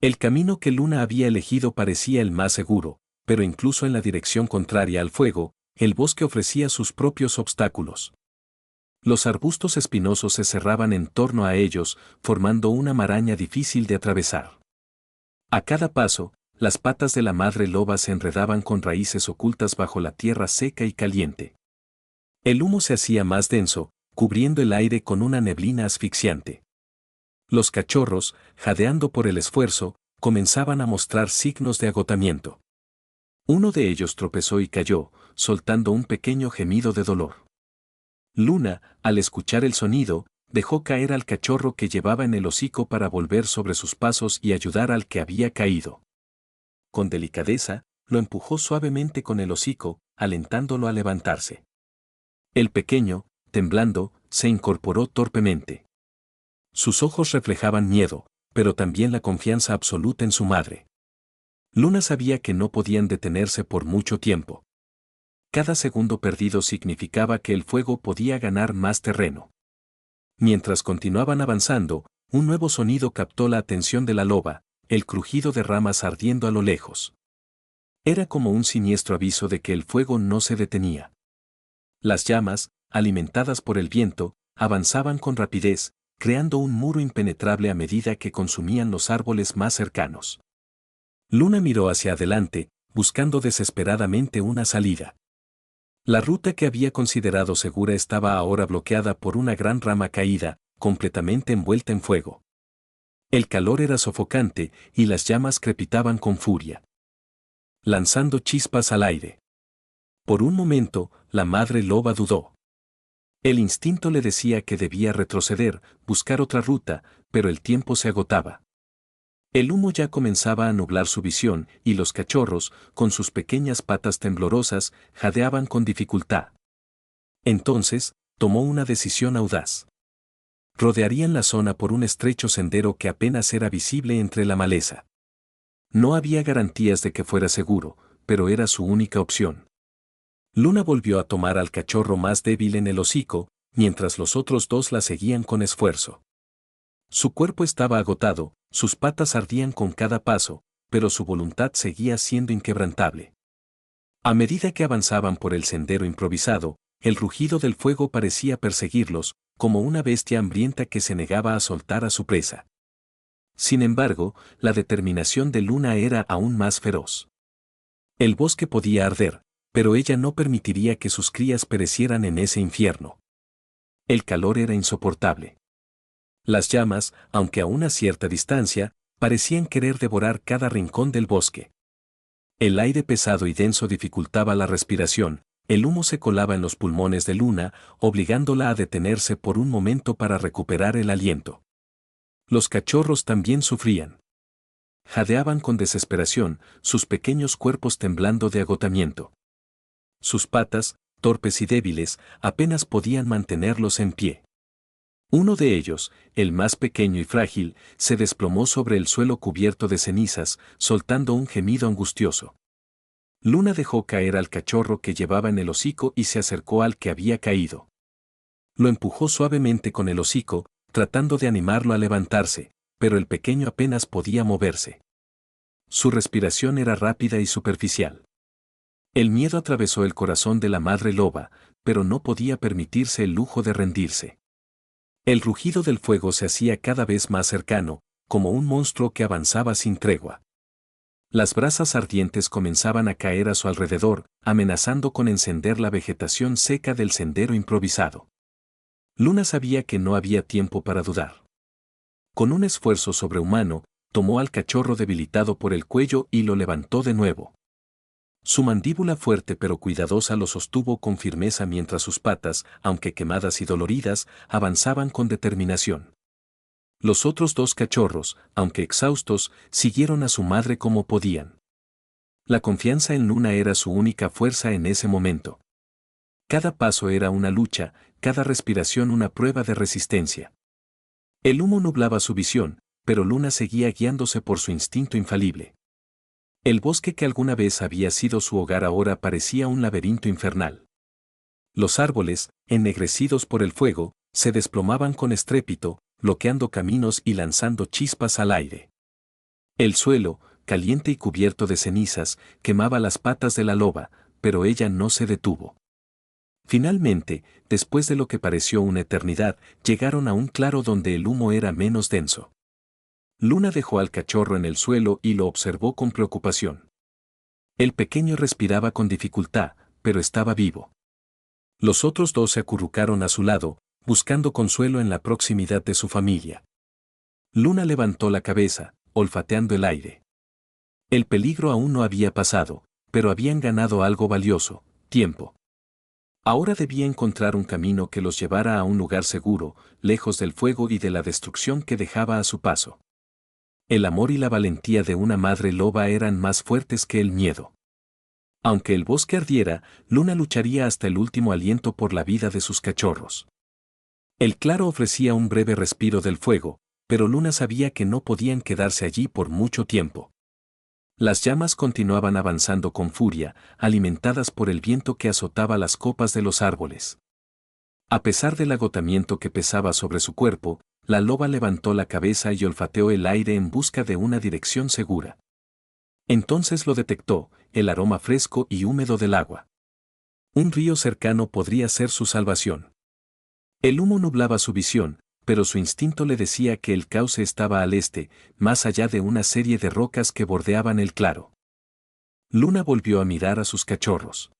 El camino que Luna había elegido parecía el más seguro, pero incluso en la dirección contraria al fuego, el bosque ofrecía sus propios obstáculos. Los arbustos espinosos se cerraban en torno a ellos, formando una maraña difícil de atravesar. A cada paso, las patas de la madre loba se enredaban con raíces ocultas bajo la tierra seca y caliente. El humo se hacía más denso, cubriendo el aire con una neblina asfixiante. Los cachorros, jadeando por el esfuerzo, comenzaban a mostrar signos de agotamiento. Uno de ellos tropezó y cayó, soltando un pequeño gemido de dolor. Luna, al escuchar el sonido, dejó caer al cachorro que llevaba en el hocico para volver sobre sus pasos y ayudar al que había caído. Con delicadeza, lo empujó suavemente con el hocico, alentándolo a levantarse. El pequeño, temblando, se incorporó torpemente. Sus ojos reflejaban miedo, pero también la confianza absoluta en su madre. Luna sabía que no podían detenerse por mucho tiempo. Cada segundo perdido significaba que el fuego podía ganar más terreno. Mientras continuaban avanzando, un nuevo sonido captó la atención de la loba, el crujido de ramas ardiendo a lo lejos. Era como un siniestro aviso de que el fuego no se detenía. Las llamas, alimentadas por el viento, avanzaban con rapidez, creando un muro impenetrable a medida que consumían los árboles más cercanos. Luna miró hacia adelante, buscando desesperadamente una salida. La ruta que había considerado segura estaba ahora bloqueada por una gran rama caída, completamente envuelta en fuego. El calor era sofocante y las llamas crepitaban con furia, lanzando chispas al aire. Por un momento, la madre loba dudó. El instinto le decía que debía retroceder, buscar otra ruta, pero el tiempo se agotaba. El humo ya comenzaba a nublar su visión y los cachorros, con sus pequeñas patas temblorosas, jadeaban con dificultad. Entonces, tomó una decisión audaz. Rodearían la zona por un estrecho sendero que apenas era visible entre la maleza. No había garantías de que fuera seguro, pero era su única opción. Luna volvió a tomar al cachorro más débil en el hocico, mientras los otros dos la seguían con esfuerzo. Su cuerpo estaba agotado, sus patas ardían con cada paso, pero su voluntad seguía siendo inquebrantable. A medida que avanzaban por el sendero improvisado, el rugido del fuego parecía perseguirlos, como una bestia hambrienta que se negaba a soltar a su presa. Sin embargo, la determinación de Luna era aún más feroz. El bosque podía arder, pero ella no permitiría que sus crías perecieran en ese infierno. El calor era insoportable. Las llamas, aunque a una cierta distancia, parecían querer devorar cada rincón del bosque. El aire pesado y denso dificultaba la respiración, el humo se colaba en los pulmones de Luna, obligándola a detenerse por un momento para recuperar el aliento. Los cachorros también sufrían. Jadeaban con desesperación, sus pequeños cuerpos temblando de agotamiento. Sus patas, torpes y débiles, apenas podían mantenerlos en pie. Uno de ellos, el más pequeño y frágil, se desplomó sobre el suelo cubierto de cenizas, soltando un gemido angustioso. Luna dejó caer al cachorro que llevaba en el hocico y se acercó al que había caído. Lo empujó suavemente con el hocico, tratando de animarlo a levantarse, pero el pequeño apenas podía moverse. Su respiración era rápida y superficial. El miedo atravesó el corazón de la madre loba, pero no podía permitirse el lujo de rendirse. El rugido del fuego se hacía cada vez más cercano, como un monstruo que avanzaba sin tregua. Las brasas ardientes comenzaban a caer a su alrededor, amenazando con encender la vegetación seca del sendero improvisado. Luna sabía que no había tiempo para dudar. Con un esfuerzo sobrehumano, tomó al cachorro debilitado por el cuello y lo levantó de nuevo. Su mandíbula fuerte pero cuidadosa lo sostuvo con firmeza mientras sus patas, aunque quemadas y doloridas, avanzaban con determinación. Los otros dos cachorros, aunque exhaustos, siguieron a su madre como podían. La confianza en Luna era su única fuerza en ese momento. Cada paso era una lucha, cada respiración una prueba de resistencia. El humo nublaba su visión, pero Luna seguía guiándose por su instinto infalible. El bosque que alguna vez había sido su hogar ahora parecía un laberinto infernal. Los árboles, ennegrecidos por el fuego, se desplomaban con estrépito, bloqueando caminos y lanzando chispas al aire. El suelo, caliente y cubierto de cenizas, quemaba las patas de la loba, pero ella no se detuvo. Finalmente, después de lo que pareció una eternidad, llegaron a un claro donde el humo era menos denso. Luna dejó al cachorro en el suelo y lo observó con preocupación. El pequeño respiraba con dificultad, pero estaba vivo. Los otros dos se acurrucaron a su lado, buscando consuelo en la proximidad de su familia. Luna levantó la cabeza, olfateando el aire. El peligro aún no había pasado, pero habían ganado algo valioso, tiempo. Ahora debía encontrar un camino que los llevara a un lugar seguro, lejos del fuego y de la destrucción que dejaba a su paso. El amor y la valentía de una madre loba eran más fuertes que el miedo. Aunque el bosque ardiera, Luna lucharía hasta el último aliento por la vida de sus cachorros. El claro ofrecía un breve respiro del fuego, pero Luna sabía que no podían quedarse allí por mucho tiempo. Las llamas continuaban avanzando con furia, alimentadas por el viento que azotaba las copas de los árboles. A pesar del agotamiento que pesaba sobre su cuerpo, la loba levantó la cabeza y olfateó el aire en busca de una dirección segura. Entonces lo detectó, el aroma fresco y húmedo del agua. Un río cercano podría ser su salvación. El humo nublaba su visión, pero su instinto le decía que el cauce estaba al este, más allá de una serie de rocas que bordeaban el claro. Luna volvió a mirar a sus cachorros.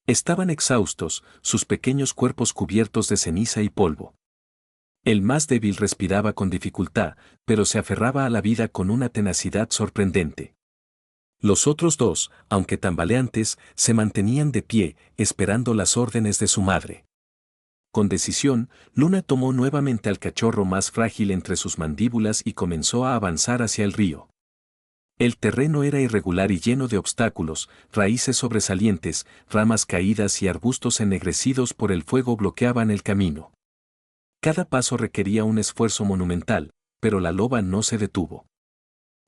Estaban exhaustos, sus pequeños cuerpos cubiertos de ceniza y polvo. El más débil respiraba con dificultad, pero se aferraba a la vida con una tenacidad sorprendente. Los otros dos, aunque tambaleantes, se mantenían de pie, esperando las órdenes de su madre. Con decisión, Luna tomó nuevamente al cachorro más frágil entre sus mandíbulas y comenzó a avanzar hacia el río. El terreno era irregular y lleno de obstáculos, raíces sobresalientes, ramas caídas y arbustos ennegrecidos por el fuego bloqueaban el camino. Cada paso requería un esfuerzo monumental, pero la loba no se detuvo.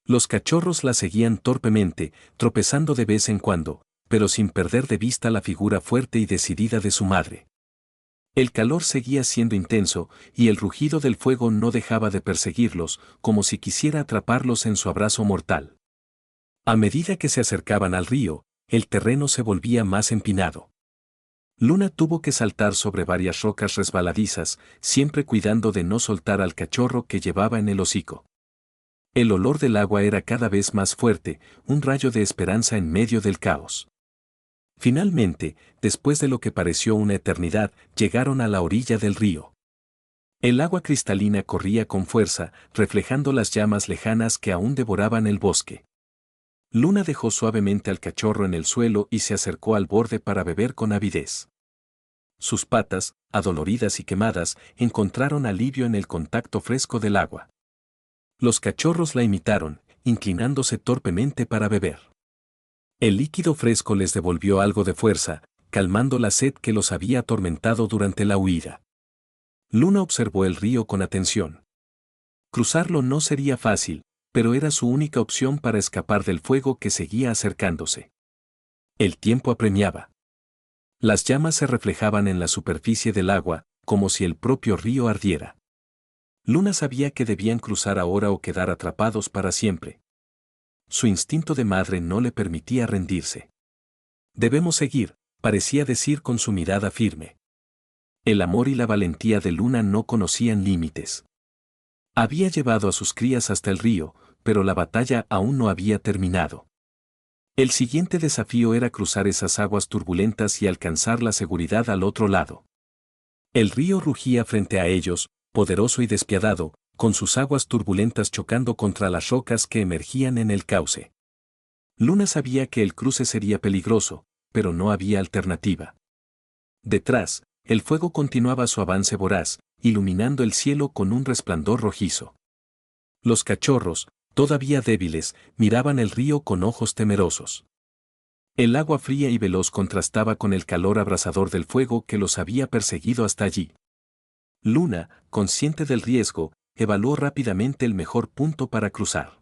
Los cachorros la seguían torpemente, tropezando de vez en cuando, pero sin perder de vista la figura fuerte y decidida de su madre. El calor seguía siendo intenso, y el rugido del fuego no dejaba de perseguirlos, como si quisiera atraparlos en su abrazo mortal. A medida que se acercaban al río, el terreno se volvía más empinado. Luna tuvo que saltar sobre varias rocas resbaladizas, siempre cuidando de no soltar al cachorro que llevaba en el hocico. El olor del agua era cada vez más fuerte, un rayo de esperanza en medio del caos. Finalmente, después de lo que pareció una eternidad, llegaron a la orilla del río. El agua cristalina corría con fuerza, reflejando las llamas lejanas que aún devoraban el bosque. Luna dejó suavemente al cachorro en el suelo y se acercó al borde para beber con avidez. Sus patas, adoloridas y quemadas, encontraron alivio en el contacto fresco del agua. Los cachorros la imitaron, inclinándose torpemente para beber. El líquido fresco les devolvió algo de fuerza, calmando la sed que los había atormentado durante la huida. Luna observó el río con atención. Cruzarlo no sería fácil, pero era su única opción para escapar del fuego que seguía acercándose. El tiempo apremiaba. Las llamas se reflejaban en la superficie del agua, como si el propio río ardiera. Luna sabía que debían cruzar ahora o quedar atrapados para siempre. Su instinto de madre no le permitía rendirse. Debemos seguir, parecía decir con su mirada firme. El amor y la valentía de Luna no conocían límites. Había llevado a sus crías hasta el río, pero la batalla aún no había terminado. El siguiente desafío era cruzar esas aguas turbulentas y alcanzar la seguridad al otro lado. El río rugía frente a ellos, poderoso y despiadado, con sus aguas turbulentas chocando contra las rocas que emergían en el cauce. Luna sabía que el cruce sería peligroso, pero no había alternativa. Detrás, el fuego continuaba su avance voraz, iluminando el cielo con un resplandor rojizo. Los cachorros, todavía débiles, miraban el río con ojos temerosos. El agua fría y veloz contrastaba con el calor abrasador del fuego que los había perseguido hasta allí. Luna, consciente del riesgo, evaluó rápidamente el mejor punto para cruzar.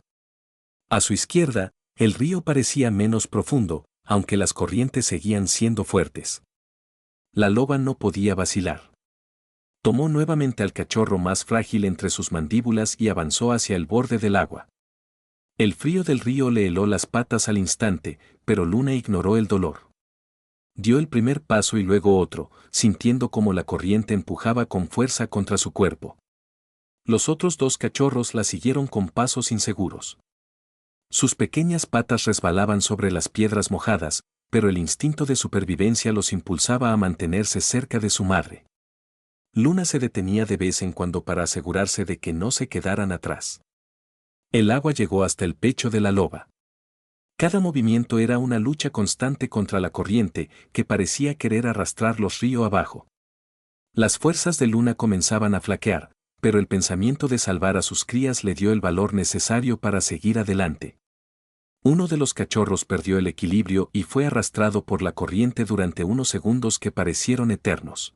A su izquierda, el río parecía menos profundo, aunque las corrientes seguían siendo fuertes. La loba no podía vacilar. Tomó nuevamente al cachorro más frágil entre sus mandíbulas y avanzó hacia el borde del agua. El frío del río le heló las patas al instante, pero Luna ignoró el dolor. Dio el primer paso y luego otro, sintiendo cómo la corriente empujaba con fuerza contra su cuerpo. Los otros dos cachorros la siguieron con pasos inseguros. Sus pequeñas patas resbalaban sobre las piedras mojadas, pero el instinto de supervivencia los impulsaba a mantenerse cerca de su madre. Luna se detenía de vez en cuando para asegurarse de que no se quedaran atrás. El agua llegó hasta el pecho de la loba. Cada movimiento era una lucha constante contra la corriente que parecía querer arrastrarlos río abajo. Las fuerzas de Luna comenzaban a flaquear, pero el pensamiento de salvar a sus crías le dio el valor necesario para seguir adelante. Uno de los cachorros perdió el equilibrio y fue arrastrado por la corriente durante unos segundos que parecieron eternos.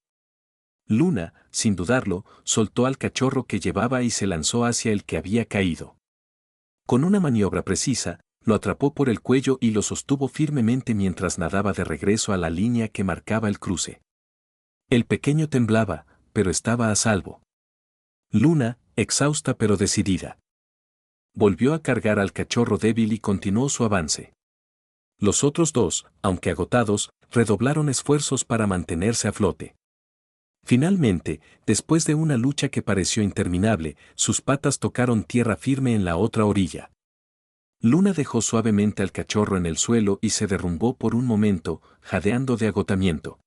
Luna, sin dudarlo, soltó al cachorro que llevaba y se lanzó hacia el que había caído. Con una maniobra precisa, lo atrapó por el cuello y lo sostuvo firmemente mientras nadaba de regreso a la línea que marcaba el cruce. El pequeño temblaba, pero estaba a salvo. Luna, exhausta pero decidida, volvió a cargar al cachorro débil y continuó su avance. Los otros dos, aunque agotados, redoblaron esfuerzos para mantenerse a flote. Finalmente, después de una lucha que pareció interminable, sus patas tocaron tierra firme en la otra orilla. Luna dejó suavemente al cachorro en el suelo y se derrumbó por un momento, jadeando de agotamiento.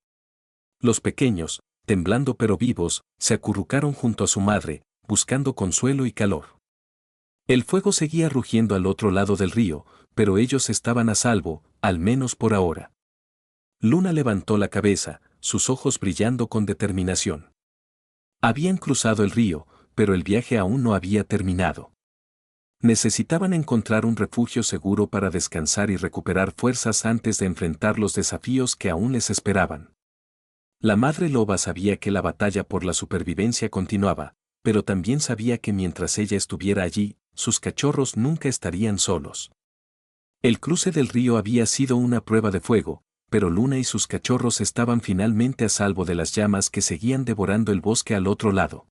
Los pequeños, temblando pero vivos, se acurrucaron junto a su madre, buscando consuelo y calor. El fuego seguía rugiendo al otro lado del río, pero ellos estaban a salvo, al menos por ahora. Luna levantó la cabeza, sus ojos brillando con determinación. Habían cruzado el río, pero el viaje aún no había terminado. Necesitaban encontrar un refugio seguro para descansar y recuperar fuerzas antes de enfrentar los desafíos que aún les esperaban. La madre loba sabía que la batalla por la supervivencia continuaba, pero también sabía que mientras ella estuviera allí, sus cachorros nunca estarían solos. El cruce del río había sido una prueba de fuego, pero Luna y sus cachorros estaban finalmente a salvo de las llamas que seguían devorando el bosque al otro lado.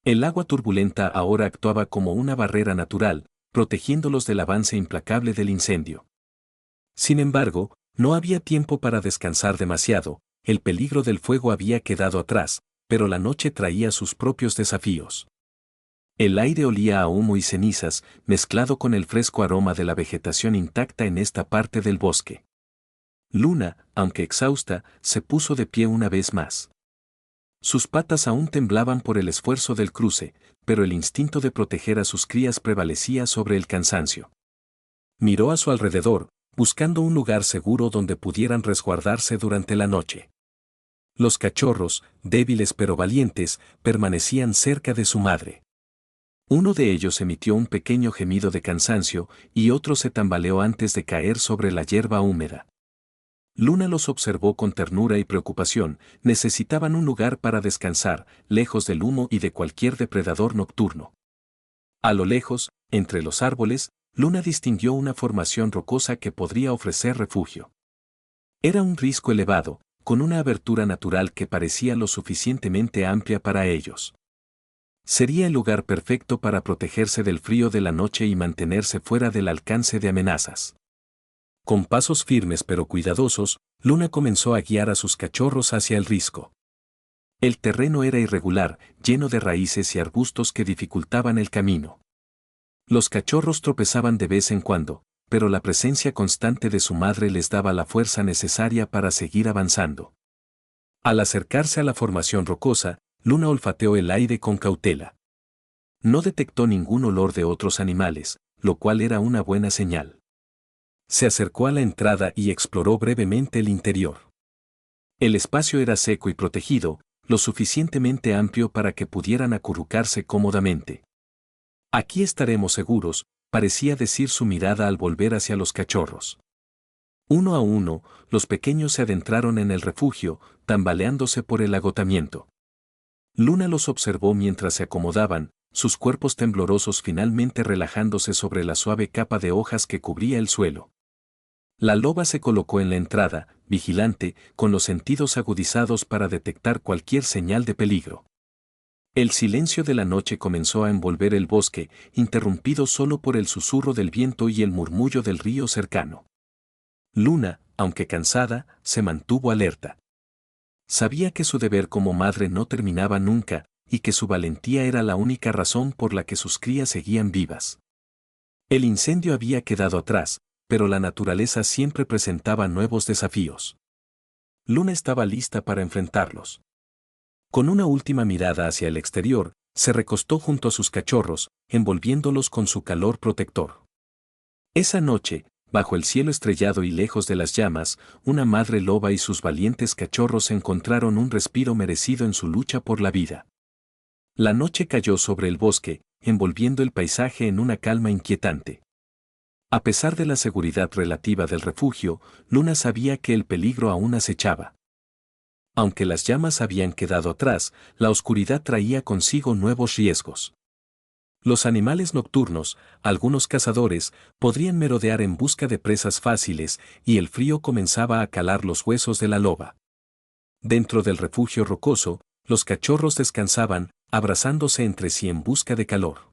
El agua turbulenta ahora actuaba como una barrera natural, protegiéndolos del avance implacable del incendio. Sin embargo, no había tiempo para descansar demasiado, el peligro del fuego había quedado atrás, pero la noche traía sus propios desafíos. El aire olía a humo y cenizas, mezclado con el fresco aroma de la vegetación intacta en esta parte del bosque. Luna, aunque exhausta, se puso de pie una vez más. Sus patas aún temblaban por el esfuerzo del cruce, pero el instinto de proteger a sus crías prevalecía sobre el cansancio. Miró a su alrededor, buscando un lugar seguro donde pudieran resguardarse durante la noche. Los cachorros, débiles pero valientes, permanecían cerca de su madre. Uno de ellos emitió un pequeño gemido de cansancio y otro se tambaleó antes de caer sobre la hierba húmeda. Luna los observó con ternura y preocupación, necesitaban un lugar para descansar, lejos del humo y de cualquier depredador nocturno. A lo lejos, entre los árboles, Luna distinguió una formación rocosa que podría ofrecer refugio. Era un risco elevado, con una abertura natural que parecía lo suficientemente amplia para ellos. Sería el lugar perfecto para protegerse del frío de la noche y mantenerse fuera del alcance de amenazas. Con pasos firmes pero cuidadosos, Luna comenzó a guiar a sus cachorros hacia el risco. El terreno era irregular, lleno de raíces y arbustos que dificultaban el camino. Los cachorros tropezaban de vez en cuando, pero la presencia constante de su madre les daba la fuerza necesaria para seguir avanzando. Al acercarse a la formación rocosa, Luna olfateó el aire con cautela. No detectó ningún olor de otros animales, lo cual era una buena señal. Se acercó a la entrada y exploró brevemente el interior. El espacio era seco y protegido, lo suficientemente amplio para que pudieran acurrucarse cómodamente. Aquí estaremos seguros, parecía decir su mirada al volver hacia los cachorros. Uno a uno, los pequeños se adentraron en el refugio, tambaleándose por el agotamiento. Luna los observó mientras se acomodaban, sus cuerpos temblorosos finalmente relajándose sobre la suave capa de hojas que cubría el suelo. La loba se colocó en la entrada, vigilante, con los sentidos agudizados para detectar cualquier señal de peligro. El silencio de la noche comenzó a envolver el bosque, interrumpido solo por el susurro del viento y el murmullo del río cercano. Luna, aunque cansada, se mantuvo alerta. Sabía que su deber como madre no terminaba nunca, y que su valentía era la única razón por la que sus crías seguían vivas. El incendio había quedado atrás, pero la naturaleza siempre presentaba nuevos desafíos. Luna estaba lista para enfrentarlos. Con una última mirada hacia el exterior, se recostó junto a sus cachorros, envolviéndolos con su calor protector. Esa noche, bajo el cielo estrellado y lejos de las llamas, una madre loba y sus valientes cachorros encontraron un respiro merecido en su lucha por la vida. La noche cayó sobre el bosque, envolviendo el paisaje en una calma inquietante. A pesar de la seguridad relativa del refugio, Luna sabía que el peligro aún acechaba. Aunque las llamas habían quedado atrás, la oscuridad traía consigo nuevos riesgos. Los animales nocturnos, algunos cazadores, podrían merodear en busca de presas fáciles y el frío comenzaba a calar los huesos de la loba. Dentro del refugio rocoso, los cachorros descansaban, abrazándose entre sí en busca de calor.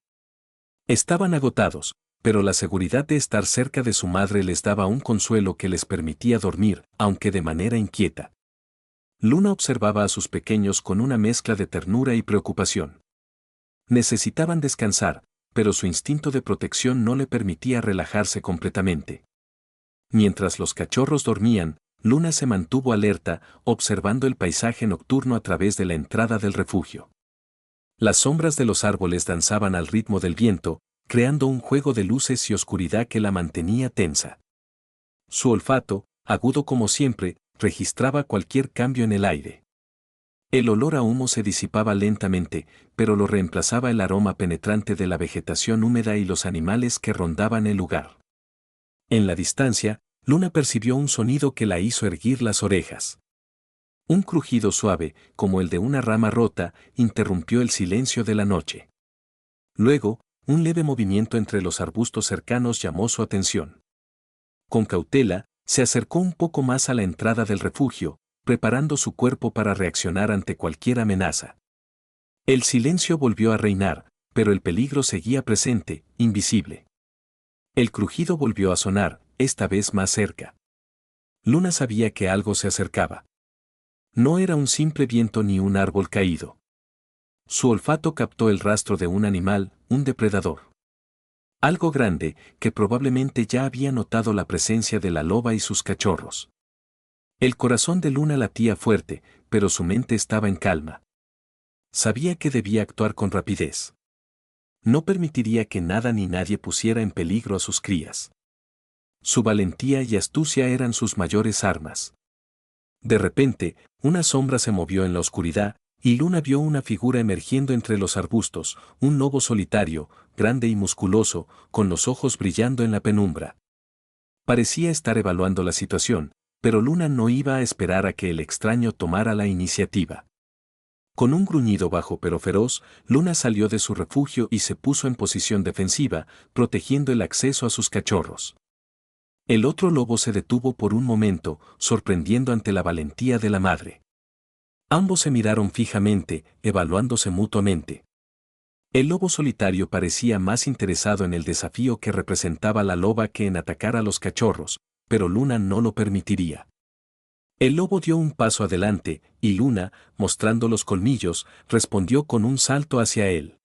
Estaban agotados, pero la seguridad de estar cerca de su madre les daba un consuelo que les permitía dormir, aunque de manera inquieta. Luna observaba a sus pequeños con una mezcla de ternura y preocupación. Necesitaban descansar, pero su instinto de protección no le permitía relajarse completamente. Mientras los cachorros dormían, Luna se mantuvo alerta, observando el paisaje nocturno a través de la entrada del refugio. Las sombras de los árboles danzaban al ritmo del viento, creando un juego de luces y oscuridad que la mantenía tensa. Su olfato, agudo como siempre, registraba cualquier cambio en el aire. El olor a humo se disipaba lentamente, pero lo reemplazaba el aroma penetrante de la vegetación húmeda y los animales que rondaban el lugar. En la distancia, Luna percibió un sonido que la hizo erguir las orejas. Un crujido suave, como el de una rama rota, interrumpió el silencio de la noche. Luego, un leve movimiento entre los arbustos cercanos llamó su atención. Con cautela, se acercó un poco más a la entrada del refugio, preparando su cuerpo para reaccionar ante cualquier amenaza. El silencio volvió a reinar, pero el peligro seguía presente, invisible. El crujido volvió a sonar, esta vez más cerca. Luna sabía que algo se acercaba. No era un simple viento ni un árbol caído. Su olfato captó el rastro de un animal, un depredador. Algo grande, que probablemente ya había notado la presencia de la loba y sus cachorros. El corazón de Luna latía fuerte, pero su mente estaba en calma. Sabía que debía actuar con rapidez. No permitiría que nada ni nadie pusiera en peligro a sus crías. Su valentía y astucia eran sus mayores armas. De repente, una sombra se movió en la oscuridad, y Luna vio una figura emergiendo entre los arbustos, un lobo solitario, grande y musculoso, con los ojos brillando en la penumbra. Parecía estar evaluando la situación, pero Luna no iba a esperar a que el extraño tomara la iniciativa. Con un gruñido bajo pero feroz, Luna salió de su refugio y se puso en posición defensiva, protegiendo el acceso a sus cachorros. El otro lobo se detuvo por un momento, sorprendiendo ante la valentía de la madre. Ambos se miraron fijamente, evaluándose mutuamente. El lobo solitario parecía más interesado en el desafío que representaba la loba que en atacar a los cachorros, pero Luna no lo permitiría. El lobo dio un paso adelante, y Luna, mostrando los colmillos, respondió con un salto hacia él.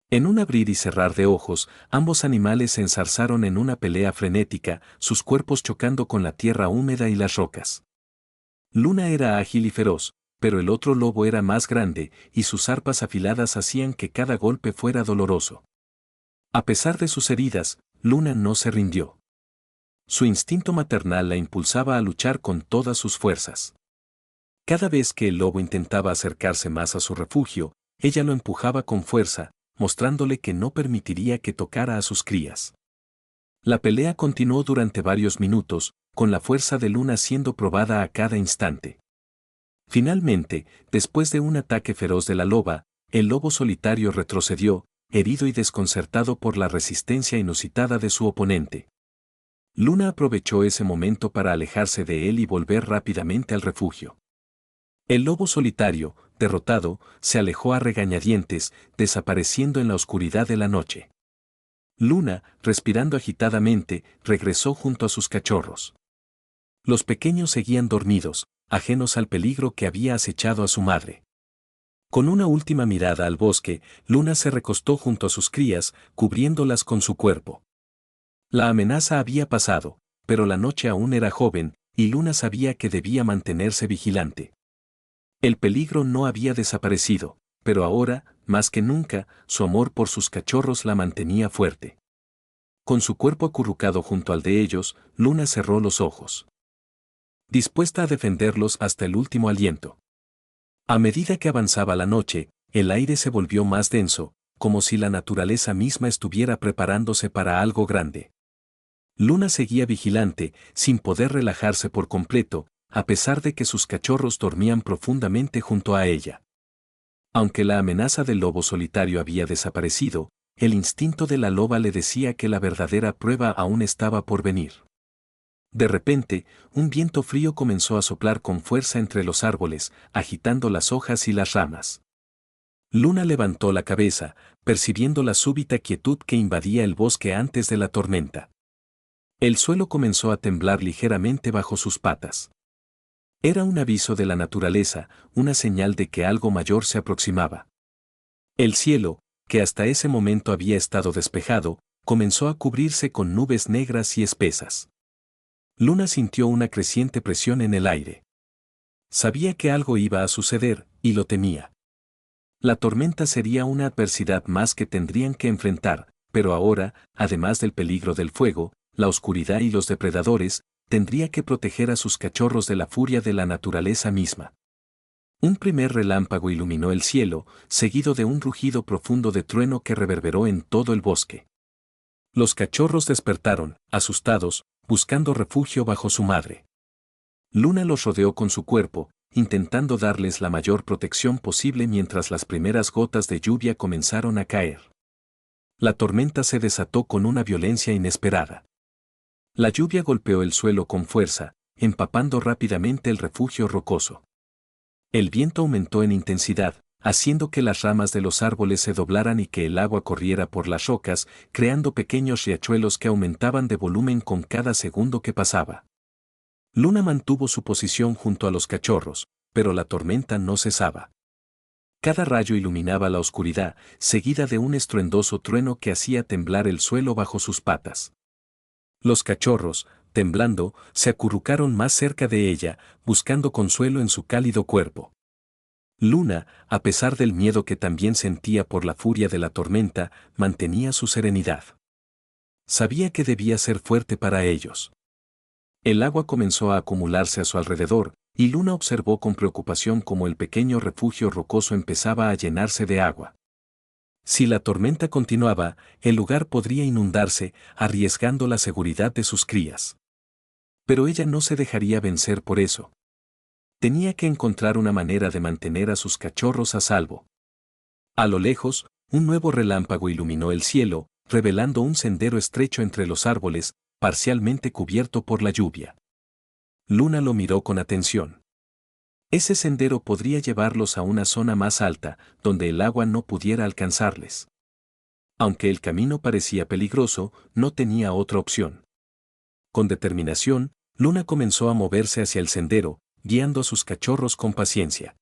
En un abrir y cerrar de ojos, ambos animales se enzarzaron en una pelea frenética, sus cuerpos chocando con la tierra húmeda y las rocas. Luna era ágil y feroz, pero el otro lobo era más grande, y sus arpas afiladas hacían que cada golpe fuera doloroso. A pesar de sus heridas, Luna no se rindió. Su instinto maternal la impulsaba a luchar con todas sus fuerzas. Cada vez que el lobo intentaba acercarse más a su refugio, ella lo empujaba con fuerza, mostrándole que no permitiría que tocara a sus crías. La pelea continuó durante varios minutos, con la fuerza de Luna siendo probada a cada instante. Finalmente, después de un ataque feroz de la loba, el lobo solitario retrocedió, herido y desconcertado por la resistencia inusitada de su oponente. Luna aprovechó ese momento para alejarse de él y volver rápidamente al refugio. El lobo solitario, derrotado, se alejó a regañadientes, desapareciendo en la oscuridad de la noche. Luna, respirando agitadamente, regresó junto a sus cachorros. Los pequeños seguían dormidos, ajenos al peligro que había acechado a su madre. Con una última mirada al bosque, Luna se recostó junto a sus crías, cubriéndolas con su cuerpo. La amenaza había pasado, pero la noche aún era joven, y Luna sabía que debía mantenerse vigilante. El peligro no había desaparecido, pero ahora, más que nunca, su amor por sus cachorros la mantenía fuerte. Con su cuerpo acurrucado junto al de ellos, Luna cerró los ojos, dispuesta a defenderlos hasta el último aliento. A medida que avanzaba la noche, el aire se volvió más denso, como si la naturaleza misma estuviera preparándose para algo grande. Luna seguía vigilante, sin poder relajarse por completo, a pesar de que sus cachorros dormían profundamente junto a ella. Aunque la amenaza del lobo solitario había desaparecido, el instinto de la loba le decía que la verdadera prueba aún estaba por venir. De repente, un viento frío comenzó a soplar con fuerza entre los árboles, agitando las hojas y las ramas. Luna levantó la cabeza, percibiendo la súbita quietud que invadía el bosque antes de la tormenta. El suelo comenzó a temblar ligeramente bajo sus patas. Era un aviso de la naturaleza, una señal de que algo mayor se aproximaba. El cielo, que hasta ese momento había estado despejado, comenzó a cubrirse con nubes negras y espesas. Luna sintió una creciente presión en el aire. Sabía que algo iba a suceder, y lo temía. La tormenta sería una adversidad más que tendrían que enfrentar, pero ahora, además del peligro del fuego, la oscuridad y los depredadores, tendría que proteger a sus cachorros de la furia de la naturaleza misma. Un primer relámpago iluminó el cielo, seguido de un rugido profundo de trueno que reverberó en todo el bosque. Los cachorros despertaron, asustados, buscando refugio bajo su madre. Luna los rodeó con su cuerpo, intentando darles la mayor protección posible mientras las primeras gotas de lluvia comenzaron a caer. La tormenta se desató con una violencia inesperada. La lluvia golpeó el suelo con fuerza, empapando rápidamente el refugio rocoso. El viento aumentó en intensidad, haciendo que las ramas de los árboles se doblaran y que el agua corriera por las rocas, creando pequeños riachuelos que aumentaban de volumen con cada segundo que pasaba. Luna mantuvo su posición junto a los cachorros, pero la tormenta no cesaba. Cada rayo iluminaba la oscuridad, seguida de un estruendoso trueno que hacía temblar el suelo bajo sus patas. Los cachorros, temblando, se acurrucaron más cerca de ella, buscando consuelo en su cálido cuerpo. Luna, a pesar del miedo que también sentía por la furia de la tormenta, mantenía su serenidad. Sabía que debía ser fuerte para ellos. El agua comenzó a acumularse a su alrededor, y Luna observó con preocupación cómo el pequeño refugio rocoso empezaba a llenarse de agua. Si la tormenta continuaba, el lugar podría inundarse, arriesgando la seguridad de sus crías. Pero ella no se dejaría vencer por eso. Tenía que encontrar una manera de mantener a sus cachorros a salvo. A lo lejos, un nuevo relámpago iluminó el cielo, revelando un sendero estrecho entre los árboles, parcialmente cubierto por la lluvia. Luna lo miró con atención. Ese sendero podría llevarlos a una zona más alta, donde el agua no pudiera alcanzarles. Aunque el camino parecía peligroso, no tenía otra opción. Con determinación, Luna comenzó a moverse hacia el sendero, guiando a sus cachorros con paciencia.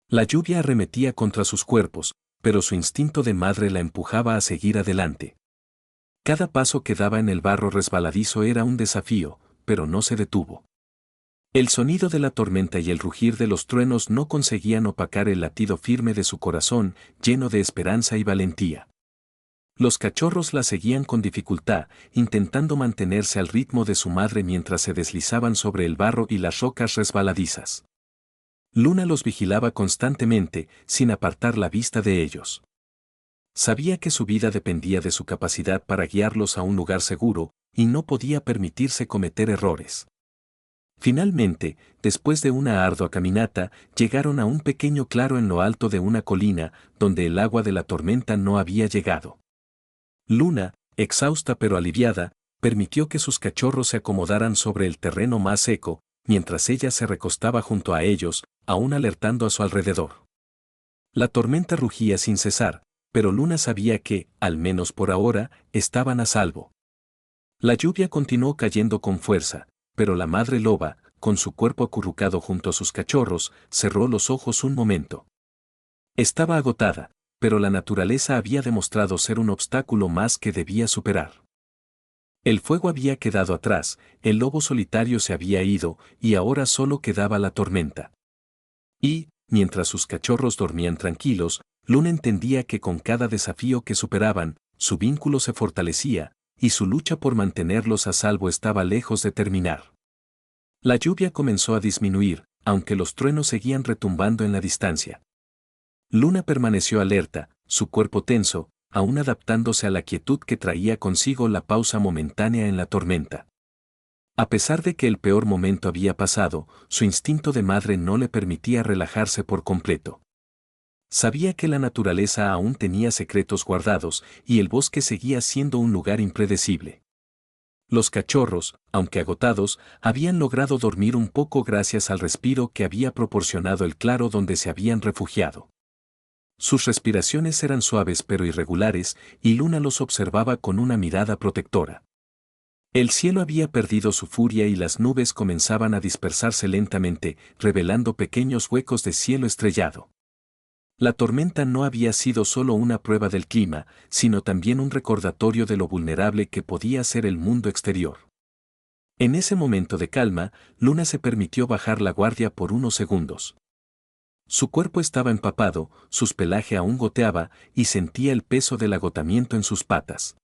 La lluvia arremetía contra sus cuerpos, pero su instinto de madre la empujaba a seguir adelante. Cada paso que daba en el barro resbaladizo era un desafío, pero no se detuvo. El sonido de la tormenta y el rugir de los truenos no conseguían opacar el latido firme de su corazón, lleno de esperanza y valentía. Los cachorros la seguían con dificultad, intentando mantenerse al ritmo de su madre mientras se deslizaban sobre el barro y las rocas resbaladizas. Luna los vigilaba constantemente, sin apartar la vista de ellos. Sabía que su vida dependía de su capacidad para guiarlos a un lugar seguro, y no podía permitirse cometer errores. Finalmente, después de una ardua caminata, llegaron a un pequeño claro en lo alto de una colina, donde el agua de la tormenta no había llegado. Luna, exhausta pero aliviada, permitió que sus cachorros se acomodaran sobre el terreno más seco, mientras ella se recostaba junto a ellos, aún alertando a su alrededor. La tormenta rugía sin cesar, pero Luna sabía que, al menos por ahora, estaban a salvo. La lluvia continuó cayendo con fuerza, pero la madre loba, con su cuerpo acurrucado junto a sus cachorros, cerró los ojos un momento. Estaba agotada, pero la naturaleza había demostrado ser un obstáculo más que debía superar. El fuego había quedado atrás, el lobo solitario se había ido, y ahora solo quedaba la tormenta. Y, mientras sus cachorros dormían tranquilos, Luna entendía que con cada desafío que superaban, su vínculo se fortalecía, y su lucha por mantenerlos a salvo estaba lejos de terminar. La lluvia comenzó a disminuir, aunque los truenos seguían retumbando en la distancia. Luna permaneció alerta, su cuerpo tenso, aún adaptándose a la quietud que traía consigo la pausa momentánea en la tormenta. A pesar de que el peor momento había pasado, su instinto de madre no le permitía relajarse por completo. Sabía que la naturaleza aún tenía secretos guardados y el bosque seguía siendo un lugar impredecible. Los cachorros, aunque agotados, habían logrado dormir un poco gracias al respiro que había proporcionado el claro donde se habían refugiado. Sus respiraciones eran suaves pero irregulares, y Luna los observaba con una mirada protectora. El cielo había perdido su furia y las nubes comenzaban a dispersarse lentamente, revelando pequeños huecos de cielo estrellado. La tormenta no había sido solo una prueba del clima, sino también un recordatorio de lo vulnerable que podía ser el mundo exterior. En ese momento de calma, Luna se permitió bajar la guardia por unos segundos. Su cuerpo estaba empapado, su pelaje aún goteaba y sentía el peso del agotamiento en sus patas.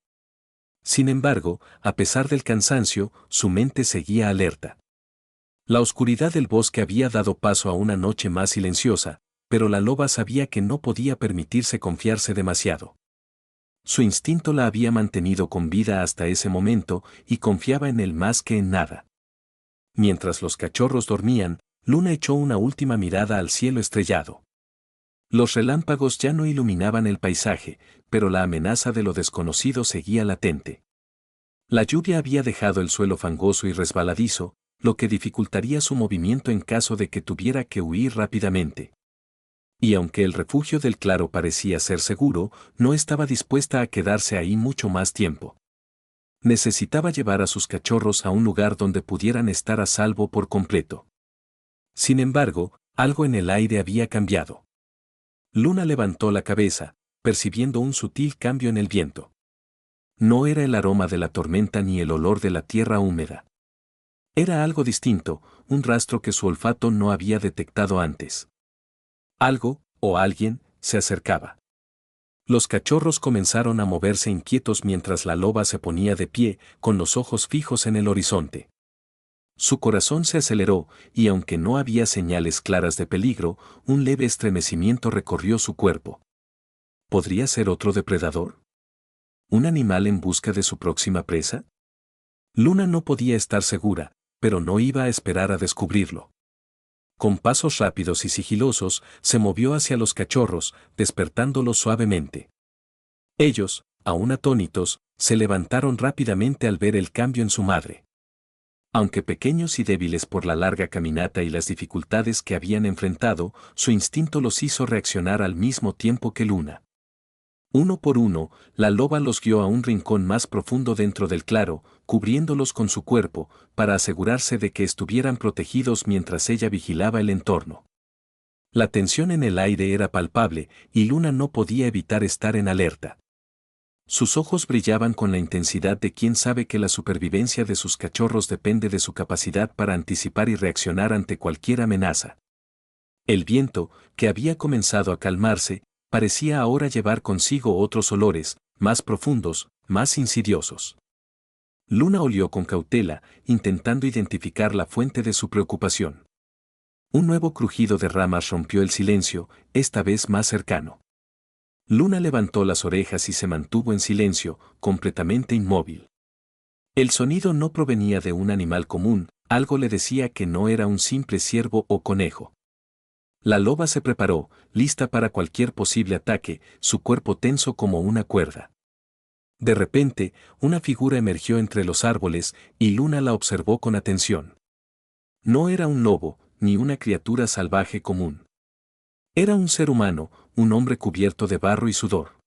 Sin embargo, a pesar del cansancio, su mente seguía alerta. La oscuridad del bosque había dado paso a una noche más silenciosa, pero la loba sabía que no podía permitirse confiarse demasiado. Su instinto la había mantenido con vida hasta ese momento y confiaba en él más que en nada. Mientras los cachorros dormían, Luna echó una última mirada al cielo estrellado. Los relámpagos ya no iluminaban el paisaje, pero la amenaza de lo desconocido seguía latente. La lluvia había dejado el suelo fangoso y resbaladizo, lo que dificultaría su movimiento en caso de que tuviera que huir rápidamente. Y aunque el refugio del claro parecía ser seguro, no estaba dispuesta a quedarse ahí mucho más tiempo. Necesitaba llevar a sus cachorros a un lugar donde pudieran estar a salvo por completo. Sin embargo, algo en el aire había cambiado. Luna levantó la cabeza, percibiendo un sutil cambio en el viento. No era el aroma de la tormenta ni el olor de la tierra húmeda. Era algo distinto, un rastro que su olfato no había detectado antes. Algo, o alguien, se acercaba. Los cachorros comenzaron a moverse inquietos mientras la loba se ponía de pie, con los ojos fijos en el horizonte. Su corazón se aceleró, y aunque no había señales claras de peligro, un leve estremecimiento recorrió su cuerpo. ¿Podría ser otro depredador? ¿Un animal en busca de su próxima presa? Luna no podía estar segura, pero no iba a esperar a descubrirlo. Con pasos rápidos y sigilosos, se movió hacia los cachorros, despertándolos suavemente. Ellos, aún atónitos, se levantaron rápidamente al ver el cambio en su madre. Aunque pequeños y débiles por la larga caminata y las dificultades que habían enfrentado, su instinto los hizo reaccionar al mismo tiempo que Luna. Uno por uno, la loba los guió a un rincón más profundo dentro del claro, cubriéndolos con su cuerpo, para asegurarse de que estuvieran protegidos mientras ella vigilaba el entorno. La tensión en el aire era palpable, y Luna no podía evitar estar en alerta. Sus ojos brillaban con la intensidad de quien sabe que la supervivencia de sus cachorros depende de su capacidad para anticipar y reaccionar ante cualquier amenaza. El viento, que había comenzado a calmarse, parecía ahora llevar consigo otros olores, más profundos, más insidiosos. Luna olió con cautela, intentando identificar la fuente de su preocupación. Un nuevo crujido de ramas rompió el silencio, esta vez más cercano. Luna levantó las orejas y se mantuvo en silencio, completamente inmóvil. El sonido no provenía de un animal común, algo le decía que no era un simple ciervo o conejo. La loba se preparó, lista para cualquier posible ataque, su cuerpo tenso como una cuerda. De repente, una figura emergió entre los árboles, y Luna la observó con atención. No era un lobo, ni una criatura salvaje común. Era un ser humano, un hombre cubierto de barro y sudor.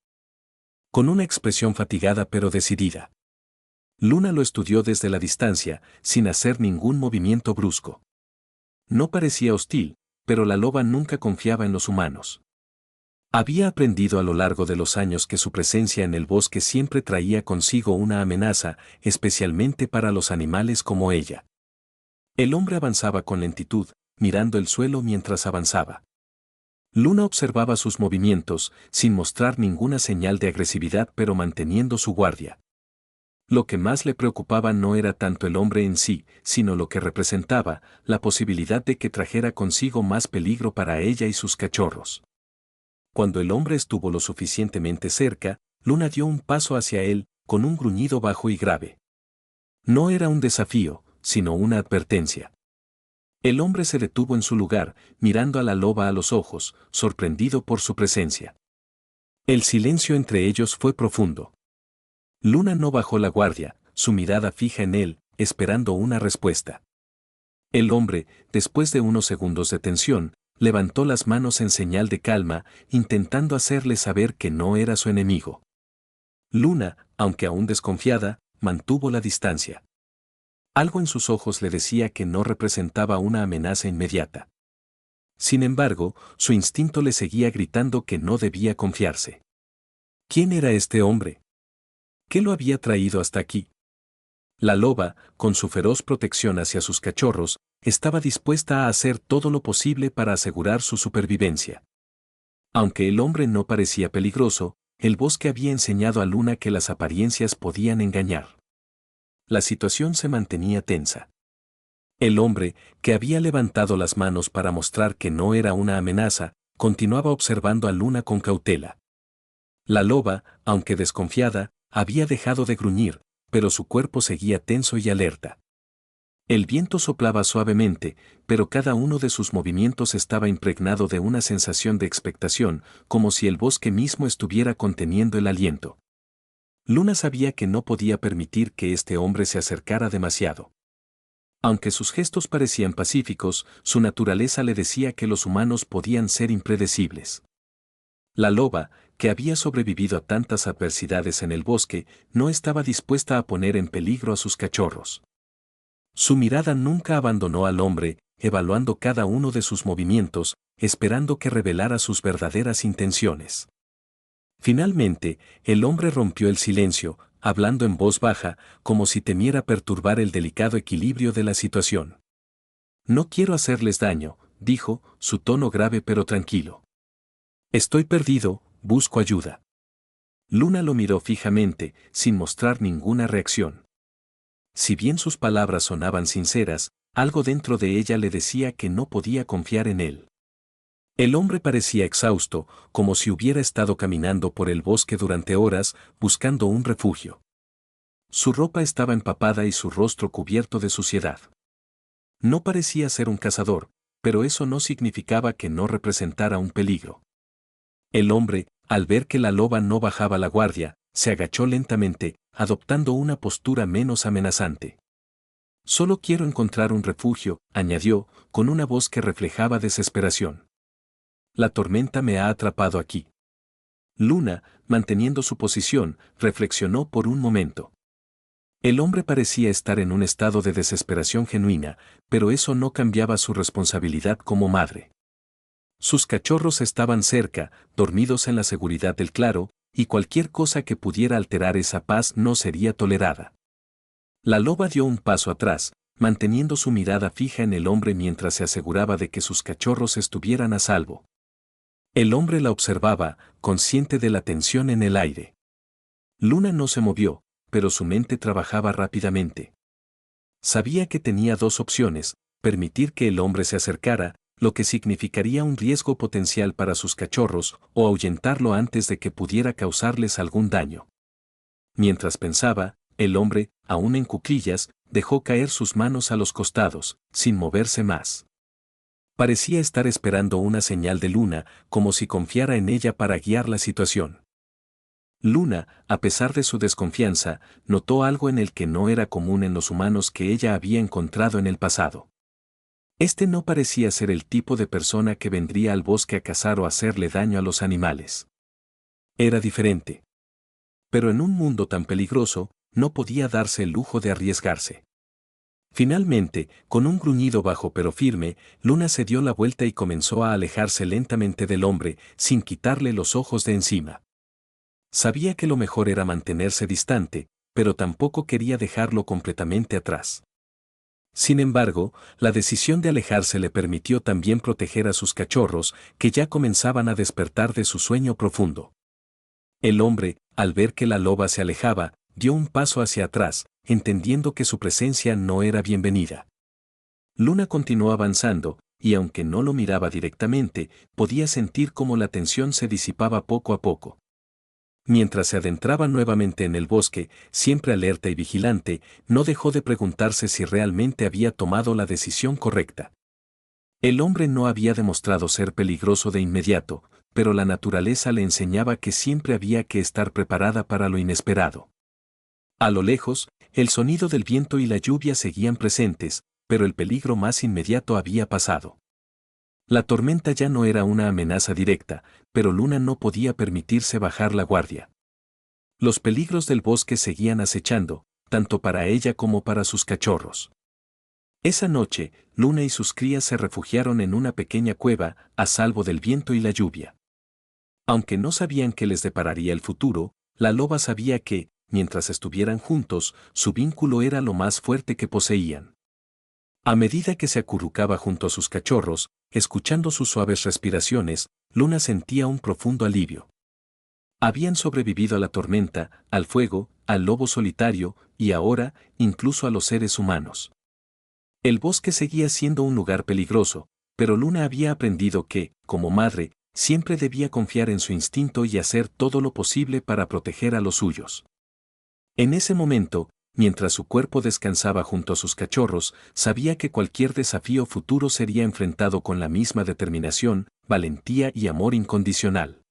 Con una expresión fatigada pero decidida. Luna lo estudió desde la distancia, sin hacer ningún movimiento brusco. No parecía hostil, pero la loba nunca confiaba en los humanos. Había aprendido a lo largo de los años que su presencia en el bosque siempre traía consigo una amenaza, especialmente para los animales como ella. El hombre avanzaba con lentitud, mirando el suelo mientras avanzaba. Luna observaba sus movimientos, sin mostrar ninguna señal de agresividad pero manteniendo su guardia. Lo que más le preocupaba no era tanto el hombre en sí, sino lo que representaba, la posibilidad de que trajera consigo más peligro para ella y sus cachorros. Cuando el hombre estuvo lo suficientemente cerca, Luna dio un paso hacia él, con un gruñido bajo y grave. No era un desafío, sino una advertencia. El hombre se detuvo en su lugar, mirando a la loba a los ojos, sorprendido por su presencia. El silencio entre ellos fue profundo. Luna no bajó la guardia, su mirada fija en él, esperando una respuesta. El hombre, después de unos segundos de tensión, levantó las manos en señal de calma, intentando hacerle saber que no era su enemigo. Luna, aunque aún desconfiada, mantuvo la distancia. Algo en sus ojos le decía que no representaba una amenaza inmediata. Sin embargo, su instinto le seguía gritando que no debía confiarse. ¿Quién era este hombre? ¿Qué lo había traído hasta aquí? La loba, con su feroz protección hacia sus cachorros, estaba dispuesta a hacer todo lo posible para asegurar su supervivencia. Aunque el hombre no parecía peligroso, el bosque había enseñado a Luna que las apariencias podían engañar. La situación se mantenía tensa. El hombre, que había levantado las manos para mostrar que no era una amenaza, continuaba observando a Luna con cautela. La loba, aunque desconfiada, había dejado de gruñir, pero su cuerpo seguía tenso y alerta. El viento soplaba suavemente, pero cada uno de sus movimientos estaba impregnado de una sensación de expectación, como si el bosque mismo estuviera conteniendo el aliento. Luna sabía que no podía permitir que este hombre se acercara demasiado. Aunque sus gestos parecían pacíficos, su naturaleza le decía que los humanos podían ser impredecibles. La loba, que había sobrevivido a tantas adversidades en el bosque, no estaba dispuesta a poner en peligro a sus cachorros. Su mirada nunca abandonó al hombre, evaluando cada uno de sus movimientos, esperando que revelara sus verdaderas intenciones. Finalmente, el hombre rompió el silencio, hablando en voz baja, como si temiera perturbar el delicado equilibrio de la situación. No quiero hacerles daño, dijo, su tono grave pero tranquilo. Estoy perdido, busco ayuda. Luna lo miró fijamente, sin mostrar ninguna reacción. Si bien sus palabras sonaban sinceras, algo dentro de ella le decía que no podía confiar en él. El hombre parecía exhausto, como si hubiera estado caminando por el bosque durante horas, buscando un refugio. Su ropa estaba empapada y su rostro cubierto de suciedad. No parecía ser un cazador, pero eso no significaba que no representara un peligro. El hombre, al ver que la loba no bajaba la guardia, se agachó lentamente, adoptando una postura menos amenazante. Solo quiero encontrar un refugio, añadió, con una voz que reflejaba desesperación. La tormenta me ha atrapado aquí. Luna, manteniendo su posición, reflexionó por un momento. El hombre parecía estar en un estado de desesperación genuina, pero eso no cambiaba su responsabilidad como madre. Sus cachorros estaban cerca, dormidos en la seguridad del claro, y cualquier cosa que pudiera alterar esa paz no sería tolerada. La loba dio un paso atrás, manteniendo su mirada fija en el hombre mientras se aseguraba de que sus cachorros estuvieran a salvo. El hombre la observaba, consciente de la tensión en el aire. Luna no se movió, pero su mente trabajaba rápidamente. Sabía que tenía dos opciones: permitir que el hombre se acercara, lo que significaría un riesgo potencial para sus cachorros, o ahuyentarlo antes de que pudiera causarles algún daño. Mientras pensaba, el hombre, aún en cuclillas, dejó caer sus manos a los costados, sin moverse más. Parecía estar esperando una señal de Luna, como si confiara en ella para guiar la situación. Luna, a pesar de su desconfianza, notó algo en el que no era común en los humanos que ella había encontrado en el pasado. Este no parecía ser el tipo de persona que vendría al bosque a cazar o hacerle daño a los animales. Era diferente. Pero en un mundo tan peligroso, no podía darse el lujo de arriesgarse. Finalmente, con un gruñido bajo pero firme, Luna se dio la vuelta y comenzó a alejarse lentamente del hombre, sin quitarle los ojos de encima. Sabía que lo mejor era mantenerse distante, pero tampoco quería dejarlo completamente atrás. Sin embargo, la decisión de alejarse le permitió también proteger a sus cachorros, que ya comenzaban a despertar de su sueño profundo. El hombre, al ver que la loba se alejaba, dio un paso hacia atrás, entendiendo que su presencia no era bienvenida. Luna continuó avanzando, y aunque no lo miraba directamente, podía sentir cómo la tensión se disipaba poco a poco. Mientras se adentraba nuevamente en el bosque, siempre alerta y vigilante, no dejó de preguntarse si realmente había tomado la decisión correcta. El hombre no había demostrado ser peligroso de inmediato, pero la naturaleza le enseñaba que siempre había que estar preparada para lo inesperado. A lo lejos, el sonido del viento y la lluvia seguían presentes, pero el peligro más inmediato había pasado. La tormenta ya no era una amenaza directa, pero Luna no podía permitirse bajar la guardia. Los peligros del bosque seguían acechando, tanto para ella como para sus cachorros. Esa noche, Luna y sus crías se refugiaron en una pequeña cueva, a salvo del viento y la lluvia. Aunque no sabían qué les depararía el futuro, la loba sabía que, mientras estuvieran juntos, su vínculo era lo más fuerte que poseían. A medida que se acurrucaba junto a sus cachorros, escuchando sus suaves respiraciones, Luna sentía un profundo alivio. Habían sobrevivido a la tormenta, al fuego, al lobo solitario, y ahora, incluso a los seres humanos. El bosque seguía siendo un lugar peligroso, pero Luna había aprendido que, como madre, siempre debía confiar en su instinto y hacer todo lo posible para proteger a los suyos. En ese momento, mientras su cuerpo descansaba junto a sus cachorros, sabía que cualquier desafío futuro sería enfrentado con la misma determinación, valentía y amor incondicional.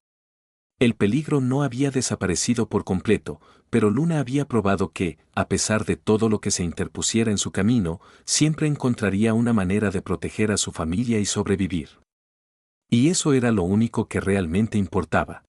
El peligro no había desaparecido por completo, pero Luna había probado que, a pesar de todo lo que se interpusiera en su camino, siempre encontraría una manera de proteger a su familia y sobrevivir. Y eso era lo único que realmente importaba.